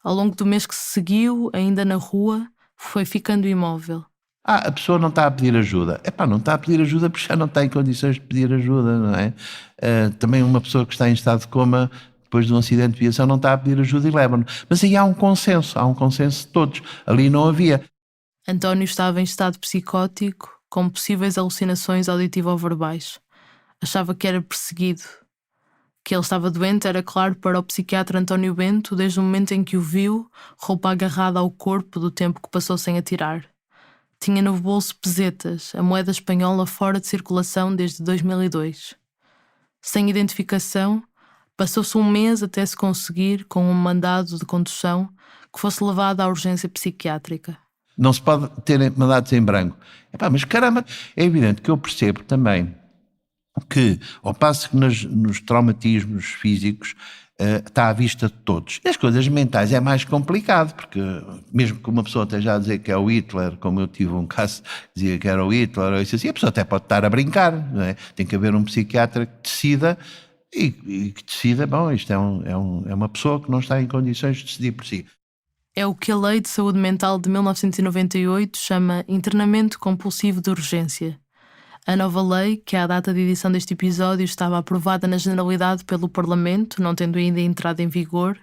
Ao longo do mês que se seguiu, ainda na rua, foi ficando imóvel. A pessoa não está a pedir ajuda. Não está a pedir ajuda porque já não está em condições de pedir ajuda, não é? Também uma pessoa que está em estado de coma, depois de um acidente de viação, não está a pedir ajuda e leva-no. Mas aí há um consenso de todos. Ali não havia. António estava em estado psicótico, com possíveis alucinações auditivo-verbais. Achava que era perseguido. Que ele estava doente era claro para o psiquiatra António Bento desde o momento em que o viu, roupa agarrada ao corpo do tempo que passou sem atirar. Tinha no bolso pesetas, a moeda espanhola fora de circulação desde 2002. Sem identificação, passou-se um mês até se conseguir, com um mandado de condução, que fosse levado à urgência psiquiátrica. Não se pode ter mandados em branco. Mas caramba, é evidente que eu percebo também que, ao passo que nos traumatismos físicos está à vista de todos. As coisas mentais é mais complicado, porque mesmo que uma pessoa esteja a dizer que é o Hitler, como eu tive um caso que dizia que era o Hitler, ou isso assim, a pessoa até pode estar a brincar, não é? Tem que haver um psiquiatra que decida e que decida, bom, isto é uma pessoa que não está em condições de decidir por si. É o que a Lei de Saúde Mental de 1998 chama internamento compulsivo de urgência. A nova lei, que à data de edição deste episódio estava aprovada na Generalidade pelo Parlamento, não tendo ainda entrado em vigor,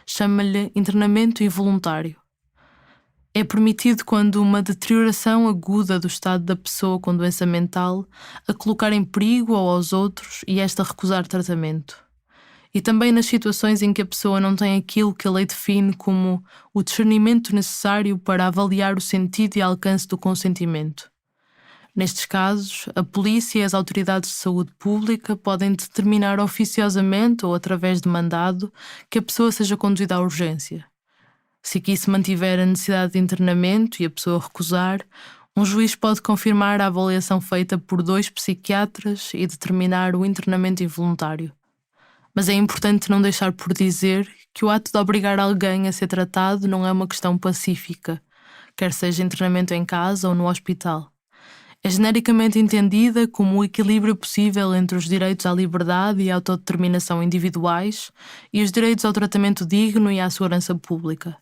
chama-lhe internamento involuntário. É permitido quando uma deterioração aguda do estado da pessoa com doença mental a colocar em perigo ou aos outros e esta recusar tratamento. E também nas situações em que a pessoa não tem aquilo que a lei define como o discernimento necessário para avaliar o sentido e alcance do consentimento. Nestes casos, a polícia e as autoridades de saúde pública podem determinar oficiosamente ou através de mandado que a pessoa seja conduzida à urgência. Se aqui se mantiver a necessidade de internamento e a pessoa recusar, Um juiz pode confirmar a avaliação feita por 2 psiquiatras e determinar o internamento involuntário. Mas é importante não deixar por dizer que o ato de obrigar alguém a ser tratado não é uma questão pacífica, quer seja internamento em casa ou no hospital. É genericamente entendida como o equilíbrio possível entre os direitos à liberdade e à autodeterminação individuais e os direitos ao tratamento digno e à segurança pública.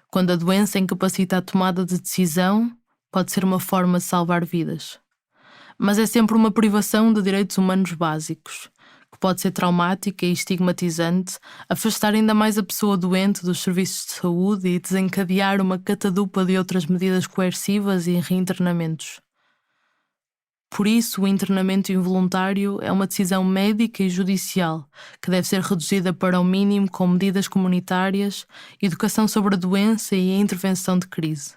Quando a doença incapacita a tomada de decisão, pode ser uma forma de salvar vidas. Mas é sempre uma privação de direitos humanos básicos, que pode ser traumática e estigmatizante, afastar ainda mais a pessoa doente dos serviços de saúde e desencadear uma catadupa de outras medidas coercivas e reinternamentos. Por isso, o internamento involuntário é uma decisão médica e judicial, que deve ser reduzida para o mínimo com medidas comunitárias, educação sobre a doença e a intervenção de crise.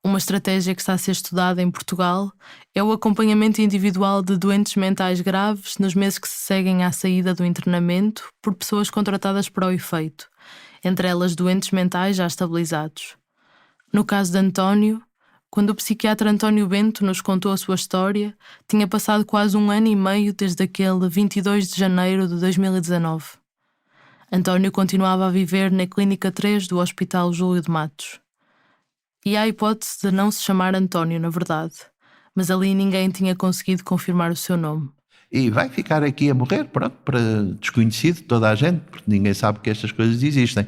Uma estratégia que está a ser estudada em Portugal é o acompanhamento individual de doentes mentais graves nos meses que se seguem à saída do internamento por pessoas contratadas para o efeito, entre elas doentes mentais já estabilizados. No caso de António, quando o psiquiatra António Bento nos contou a sua história, tinha passado quase 1 ano e meio desde aquele 22 de janeiro de 2019. António continuava a viver na Clínica 3 do Hospital Júlio de Matos. E há a hipótese de não se chamar António, na verdade, mas ali ninguém tinha conseguido confirmar o seu nome. E vai ficar aqui a morrer, pronto, para desconhecido toda a gente, porque ninguém sabe que estas coisas existem.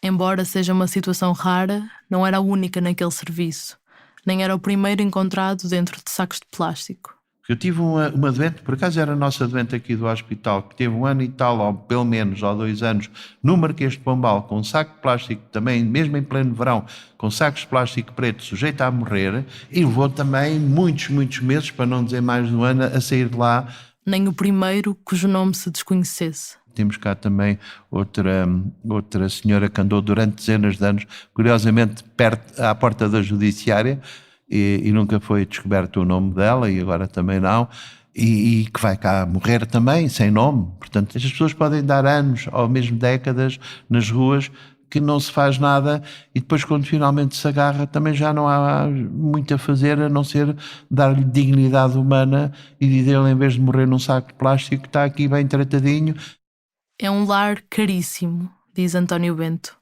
Embora seja uma situação rara, não era a única naquele serviço, nem era o primeiro encontrado dentro de sacos de plástico. Eu tive uma doente, por acaso era a nossa doente aqui do hospital, que teve 1 ano e tal, ou pelo menos, ou 2 anos, no Marquês de Pombal, com um saco de plástico também, mesmo em pleno verão, com sacos de plástico preto, sujeito a morrer, e levou também muitos meses, para não dizer mais de 1 ano, a sair de lá. Nem o primeiro cujo nome se desconhecesse. Temos cá também outra senhora que andou durante dezenas de anos, curiosamente perto, à porta da judiciária, e nunca foi descoberto o nome dela, e agora também não, e que vai cá morrer também, sem nome. Portanto, as pessoas podem dar anos, ou mesmo décadas, nas ruas, que não se faz nada, e depois quando finalmente se agarra também já não há muito a fazer, a não ser dar-lhe dignidade humana e dizer-lhe, em vez de morrer num saco de plástico, está aqui bem tratadinho. É um lar caríssimo, diz António Bento,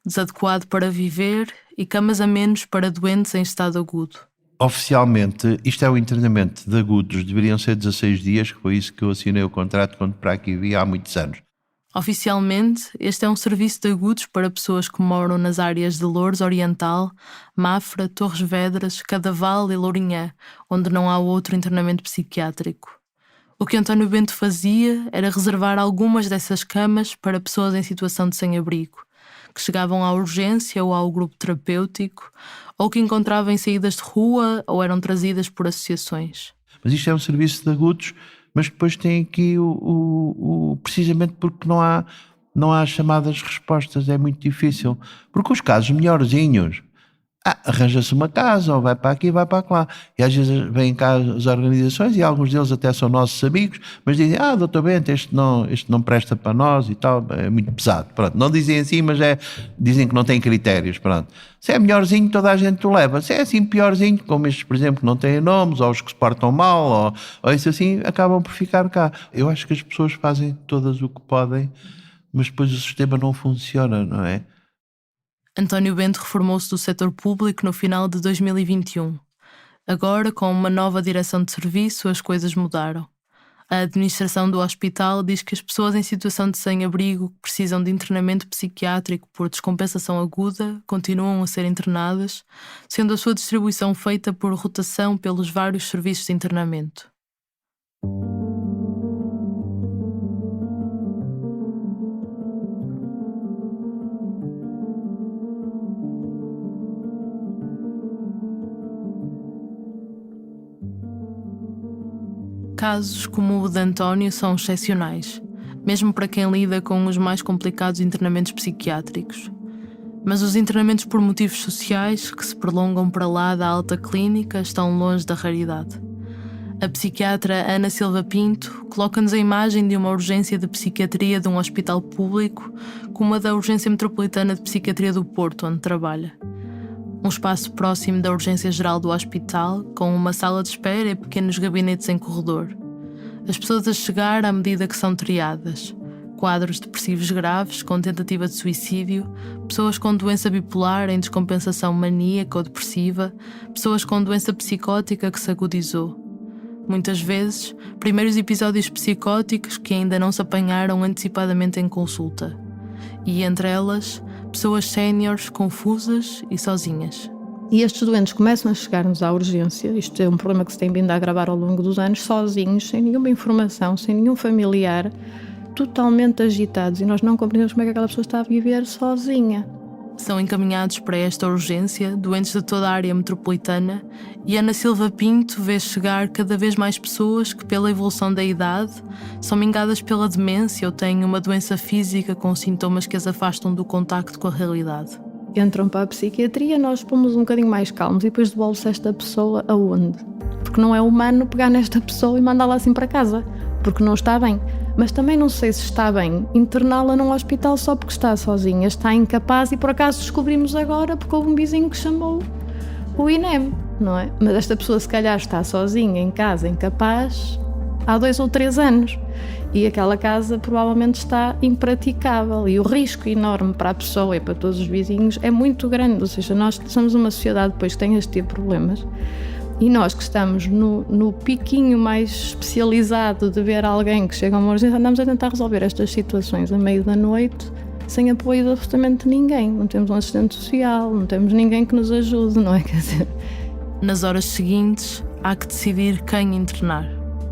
desadequado para viver e camas a menos para doentes em estado agudo. Oficialmente, isto é o internamento de agudos, deveriam ser 16 dias, que foi isso que eu assinei o contrato quando para aqui vi há muitos anos. Oficialmente, este é um serviço de agudos para pessoas que moram nas áreas de Loures Oriental, Mafra, Torres Vedras, Cadaval e Lourinhã, onde não há outro internamento psiquiátrico. O que António Bento fazia era reservar algumas dessas camas para pessoas em situação de sem-abrigo, que chegavam à urgência ou ao grupo terapêutico, ou que encontravam em saídas de rua ou eram trazidas por associações. Mas isto é um serviço de agudos, mas depois tem aqui precisamente porque não há chamadas respostas, é muito difícil. Porque os casos melhorzinhos, arranja-se uma casa, ou vai para aqui, vai para lá. E às vezes vêm cá as organizações, e alguns deles até são nossos amigos, mas dizem, doutor Bento, este não presta para nós e tal, é muito pesado. Pronto, não dizem assim, mas dizem que não têm critérios. Pronto. Se é melhorzinho, toda a gente o leva. Se é assim piorzinho, como estes, por exemplo, que não têm nomes, ou os que se portam mal, ou isso assim, acabam por ficar cá. Eu acho que as pessoas fazem todas o que podem, mas depois o sistema não funciona, não é? António Bento reformou-se do setor público no final de 2021. Agora, com uma nova direção de serviço, as coisas mudaram. A administração do hospital diz que as pessoas em situação de sem-abrigo que precisam de internamento psiquiátrico por descompensação aguda continuam a ser internadas, sendo a sua distribuição feita por rotação pelos vários serviços de internamento. Casos como o de António são excepcionais, mesmo para quem lida com os mais complicados internamentos psiquiátricos. Mas os internamentos por motivos sociais, que se prolongam para lá da alta clínica, estão longe da raridade. A psiquiatra Ana Silva Pinto coloca-nos a imagem de uma urgência de psiquiatria de um hospital público como a da Urgência Metropolitana de Psiquiatria do Porto, onde trabalha. Um espaço próximo da urgência geral do hospital, com uma sala de espera e pequenos gabinetes em corredor. As pessoas a chegar à medida que são triadas. Quadros depressivos graves, com tentativa de suicídio, pessoas com doença bipolar em descompensação maníaca ou depressiva, pessoas com doença psicótica que se agudizou. Muitas vezes, primeiros episódios psicóticos que ainda não se apanharam antecipadamente em consulta. E entre elas, pessoas séniores, confusas e sozinhas. E estes doentes começam a chegar-nos à urgência, isto é um problema que se tem vindo a agravar ao longo dos anos, sozinhos, sem nenhuma informação, sem nenhum familiar, totalmente agitados, e nós não compreendemos como é que aquela pessoa está a viver sozinha. São encaminhados para esta urgência doentes de toda a área metropolitana e Ana Silva Pinto vê chegar cada vez mais pessoas que, pela evolução da idade, são mingadas pela demência ou têm uma doença física com sintomas que as afastam do contacto com a realidade. Entram para a psiquiatria, nós pomos um bocadinho mais calmos e depois devolve-se esta pessoa aonde? Porque não é humano pegar nesta pessoa e mandá-la assim para casa, porque não está bem. Mas também não sei se está bem interná-la num hospital só porque está sozinha, está incapaz e por acaso descobrimos agora porque houve um vizinho que chamou o INEM, não é? Mas esta pessoa se calhar está sozinha em casa, incapaz, há 2 ou 3 anos e aquela casa provavelmente está impraticável e o risco enorme para a pessoa e para todos os vizinhos é muito grande, ou seja, nós somos uma sociedade depois que tem este tipo de problemas. E nós que estamos no piquinho mais especializado de ver alguém que chega a uma urgência, andamos a tentar resolver estas situações a meio da noite, sem apoio de absolutamente ninguém. Não temos um assistente social, não temos ninguém que nos ajude, não é? Quer dizer... Nas horas seguintes, há que decidir quem internar.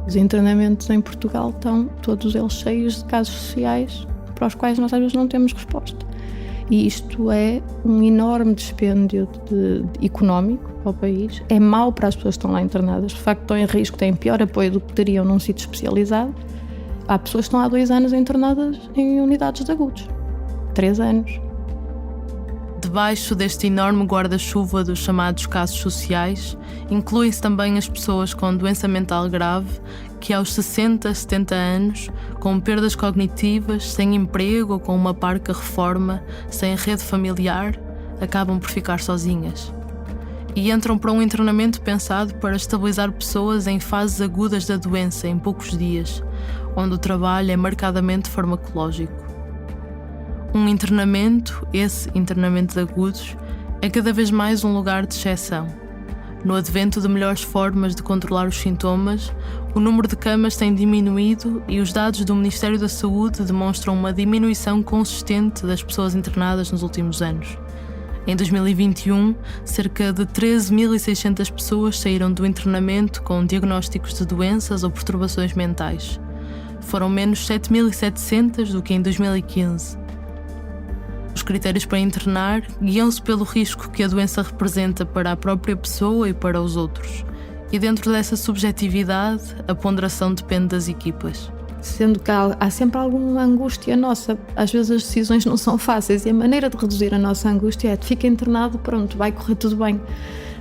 Os internamentos em Portugal estão todos eles cheios de casos sociais para os quais nós às vezes não temos resposta. E isto é um enorme dispêndio económico para o país. É mau para as pessoas que estão lá internadas. De facto, estão em risco, têm pior apoio do que teriam num sítio especializado. Há pessoas que estão há 2 anos internadas em unidades de agudos. 3 anos. Debaixo deste enorme guarda-chuva dos chamados casos sociais, incluem-se também as pessoas com doença mental grave que aos 60, 70 anos, com perdas cognitivas, sem emprego ou com uma parca reforma, sem rede familiar, acabam por ficar sozinhas. E entram para um internamento pensado para estabilizar pessoas em fases agudas da doença em poucos dias, onde o trabalho é marcadamente farmacológico. Um internamento, esse internamento de agudos, é cada vez mais um lugar de exceção. No advento de melhores formas de controlar os sintomas, o número de camas tem diminuído e os dados do Ministério da Saúde demonstram uma diminuição consistente das pessoas internadas nos últimos anos. Em 2021, cerca de 13.600 pessoas saíram do internamento com diagnósticos de doenças ou perturbações mentais. Foram menos 7.700 do que em 2015. Os critérios para internar guiam-se pelo risco que a doença representa para a própria pessoa e para os outros. E dentro dessa subjetividade, a ponderação depende das equipas. Sendo que há sempre alguma angústia nossa. Às vezes as decisões não são fáceis e a maneira de reduzir a nossa angústia é: fica internado, pronto, vai correr tudo bem.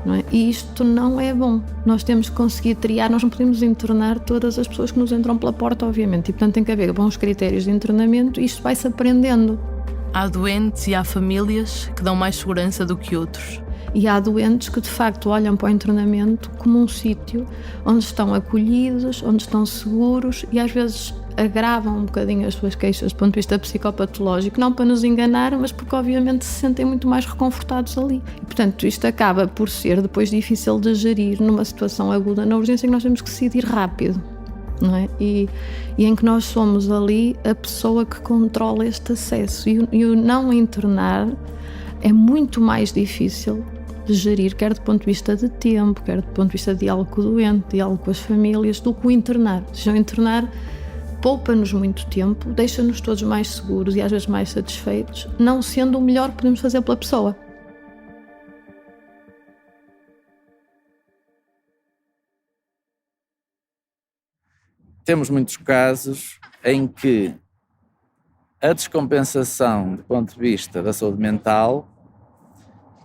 Não é? E isto não é bom. Nós temos que conseguir triar, nós não podemos internar todas as pessoas que nos entram pela porta, obviamente. E portanto tem que haver bons critérios de internamento e isto vai-se aprendendo. Há doentes e há famílias que dão mais segurança do que outros. E há doentes que de facto olham para o internamento como um sítio onde estão acolhidos, onde estão seguros e às vezes agravam um bocadinho as suas queixas do ponto de vista psicopatológico, não para nos enganar, mas porque obviamente se sentem muito mais reconfortados ali. E portanto isto acaba por ser depois difícil de gerir numa situação aguda na urgência em que nós temos que decidir rápido. Não é? E em que nós somos ali a pessoa que controla este acesso e o não internar é muito mais difícil de gerir, quer do ponto de vista de tempo, quer do ponto de vista de diálogo com o doente, diálogo com as famílias, do que o internar. O internar poupa-nos muito tempo, deixa-nos todos mais seguros e às vezes mais satisfeitos, não sendo o melhor que podemos fazer pela pessoa. Temos muitos casos em que a descompensação do ponto de vista da saúde mental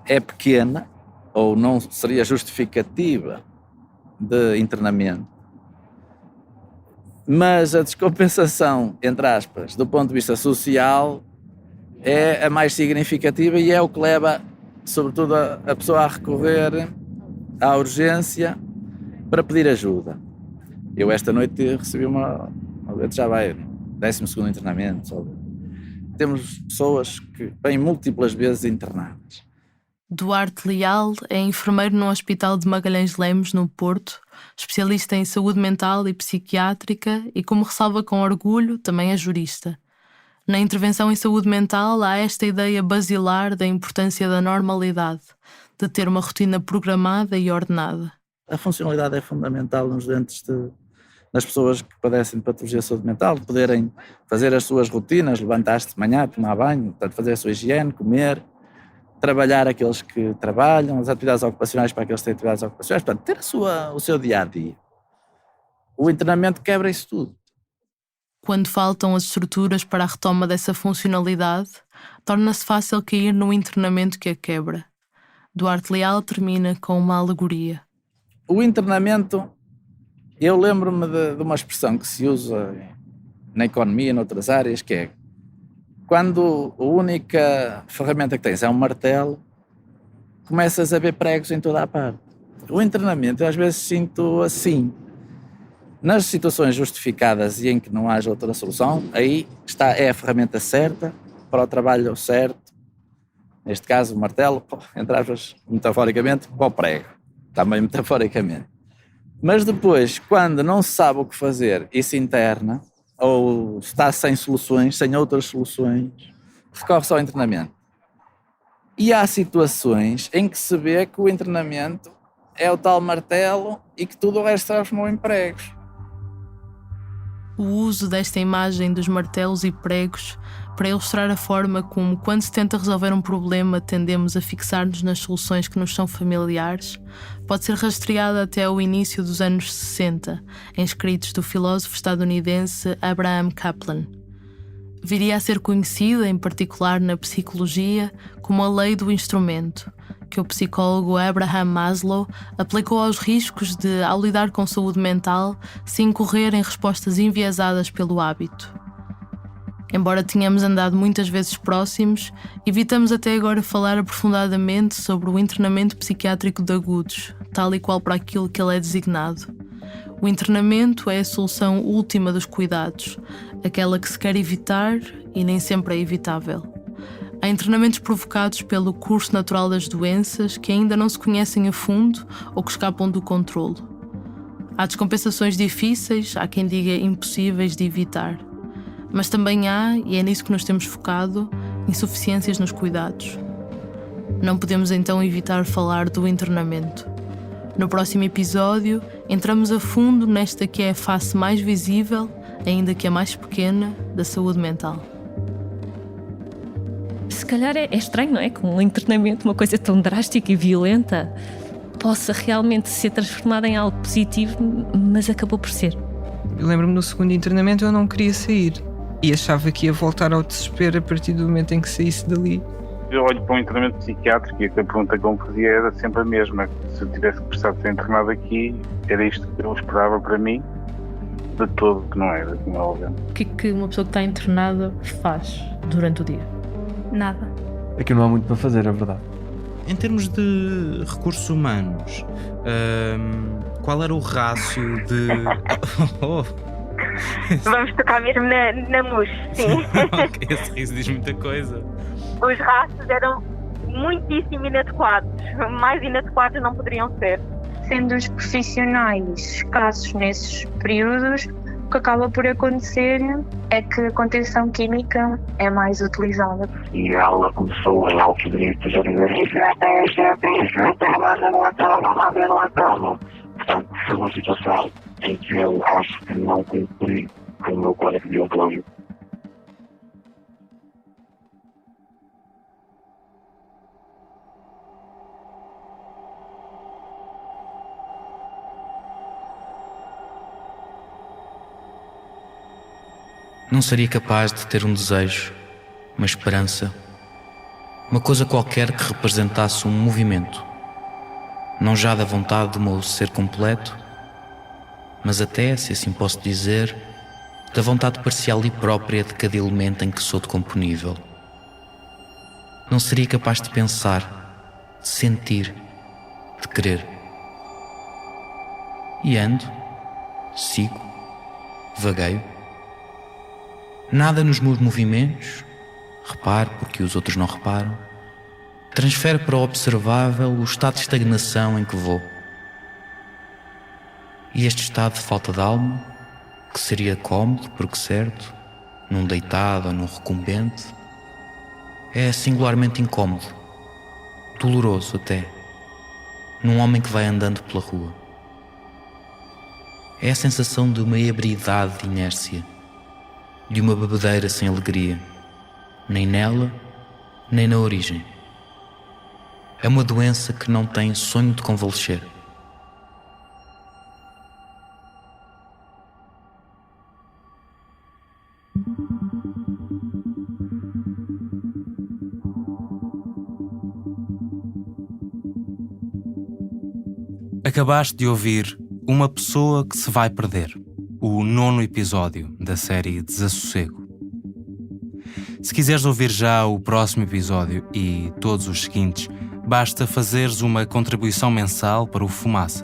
é pequena ou não seria justificativa de internamento, mas a descompensação, entre aspas, do ponto de vista social é a mais significativa e é o que leva sobretudo a pessoa a recorrer à urgência para pedir ajuda. Eu esta noite recebi já vai 12º internamento. Temos pessoas que vêm múltiplas vezes internadas. Duarte Leal é enfermeiro no Hospital de Magalhães Lemos, no Porto, especialista em saúde mental e psiquiátrica e, como ressalva com orgulho, também é jurista. Na intervenção em saúde mental há esta ideia basilar da importância da normalidade, de ter uma rotina programada e ordenada. A funcionalidade é fundamental nos doentes nas pessoas que padecem de patologia de saúde mental, de poderem fazer as suas rotinas, levantar-se de manhã, tomar banho, portanto, fazer a sua higiene, comer, trabalhar aqueles que trabalham, as atividades ocupacionais para aqueles que têm atividades ocupacionais, portanto, ter o seu dia-a-dia. O internamento quebra isso tudo. Quando faltam as estruturas para a retoma dessa funcionalidade, torna-se fácil cair no internamento que a quebra. Duarte Leal termina com uma alegoria. O internamento, eu lembro-me de uma expressão que se usa na economia e noutras áreas, que é quando a única ferramenta que tens é um martelo, começas a ver pregos em toda a parte. O internamento, eu às vezes sinto assim. Nas situações justificadas e em que não haja outra solução, aí é a ferramenta certa para o trabalho certo. Neste caso, o martelo, entre aspas, metaforicamente, para o prego. Também metaforicamente. Mas depois, quando não se sabe o que fazer e se interna, ou está sem soluções, sem outras soluções, recorre-se ao internamento. E há situações em que se vê que o internamento é o tal martelo e que tudo o resto transformou em pregos. O uso desta imagem dos martelos e pregos para ilustrar a forma como, quando se tenta resolver um problema, tendemos a fixar-nos nas soluções que nos são familiares, pode ser rastreada até ao início dos anos 60, em escritos do filósofo estadunidense Abraham Kaplan. Viria a ser conhecida, em particular na psicologia, como a lei do instrumento, que o psicólogo Abraham Maslow aplicou aos riscos de, ao lidar com saúde mental, se incorrer em respostas enviesadas pelo hábito. Embora tenhamos andado muitas vezes próximos, evitamos até agora falar aprofundadamente sobre o internamento psiquiátrico de agudos, tal e qual para aquilo que ele é designado. O internamento é a solução última dos cuidados, aquela que se quer evitar e nem sempre é evitável. Há internamentos provocados pelo curso natural das doenças que ainda não se conhecem a fundo ou que escapam do controlo. Há descompensações difíceis, há quem diga impossíveis de evitar. Mas também há, e é nisso que nos temos focado, insuficiências nos cuidados. Não podemos então evitar falar do internamento. No próximo episódio, entramos a fundo nesta que é a face mais visível, ainda que a mais pequena, da saúde mental. Se calhar é estranho, não é? Que um internamento, uma coisa tão drástica e violenta, possa realmente ser transformada em algo positivo, mas acabou por ser. Eu lembro-me no segundo internamento eu não queria sair e achava que ia voltar ao desespero a partir do momento em que saísse dali. Eu olho para um internamento psiquiátrico e a pergunta que eu me fazia era sempre a mesma. Se eu tivesse que precisar de ser internado aqui, era isto que eu esperava para mim, de todo que não era, como é óbvio. O que é que uma pessoa que está internada faz durante o dia? Nada. Aqui não há muito para fazer, é verdade. Em termos de recursos humanos, qual era o rácio de... Vamos tocar mesmo na mousse, sim. Esse riso diz muita coisa. Os rácios eram muitíssimo inadequados. Mais inadequados não poderiam ser. Sendo os profissionais escassos nesses períodos, o que acaba por acontecer é que a contenção química é mais utilizada. E ela começou a autorizar. Portanto, foi uma situação em que eu acho que não cumpri com o meu código de deontologia. Não seria capaz de ter um desejo, uma esperança, uma coisa qualquer que representasse um movimento, não já da vontade do meu ser completo, mas até, se assim posso dizer, da vontade parcial e própria de cada elemento em que sou decomponível. Não seria capaz de pensar, de sentir, de querer. E ando, sigo, vagueio. Nada nos meus movimentos, reparo porque os outros não reparam, transfere para o observável o estado de estagnação em que vou. E este estado de falta de alma, que seria cómodo, porque certo, num deitado ou num recumbente, é singularmente incómodo, doloroso até, num homem que vai andando pela rua. É a sensação de uma ebriedade de inércia, de uma bebedeira sem alegria, nem nela, nem na origem. É uma doença que não tem sonho de convalescer. Acabaste de ouvir Uma Pessoa que se vai perder, o 9º episódio da série Desassossego. Se quiseres ouvir já o próximo episódio e todos os seguintes, basta fazeres uma contribuição mensal para o Fumaça.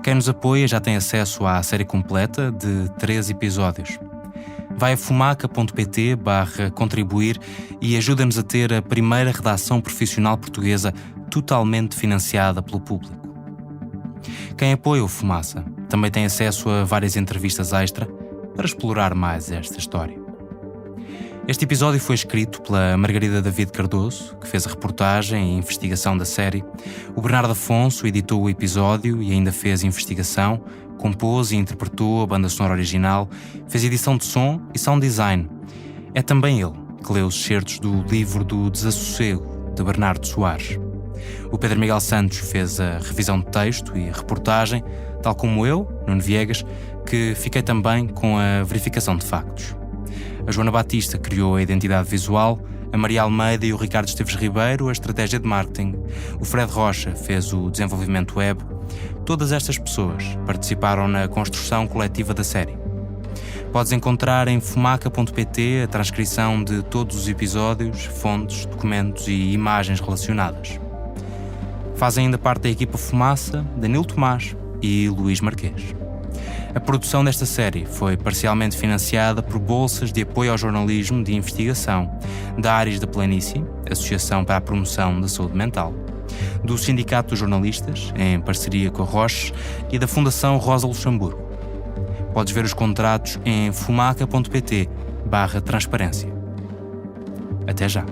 Quem nos apoia já tem acesso à série completa de 3 episódios. Vai a fumaca.pt/contribuir e ajuda-nos a ter a primeira redação profissional portuguesa totalmente financiada pelo público. Quem apoia o Fumaça também tem acesso a várias entrevistas extra para explorar mais esta história. Este episódio foi escrito pela Margarida David Cardoso, que fez a reportagem e investigação da série. O Bernardo Afonso editou o episódio e ainda fez investigação, compôs e interpretou a banda sonora original, fez edição de som e sound design. É também ele que leu os excertos do livro do Desassossego, de Bernardo Soares. O Pedro Miguel Santos fez a revisão de texto e a reportagem, tal como eu, Nuno Viegas, que fiquei também com a verificação de factos. A Joana Batista criou a identidade visual, a Maria Almeida e o Ricardo Esteves Ribeiro a estratégia de marketing, o Fred Rocha fez o desenvolvimento web. Todas estas pessoas participaram na construção coletiva da série. Podes encontrar em fumaca.pt a transcrição de todos os episódios, fontes, documentos e imagens relacionadas. Fazem ainda parte da equipa Fumaça Danilo Tomás e Luís Marquês. A produção desta série foi parcialmente financiada por bolsas de apoio ao jornalismo de investigação da Ares da Planície, Associação para a Promoção da Saúde Mental, do Sindicato dos Jornalistas, em parceria com a Roche, e da Fundação Rosa Luxemburgo. Podes ver os contratos em fumaca.pt/transparência. Até já!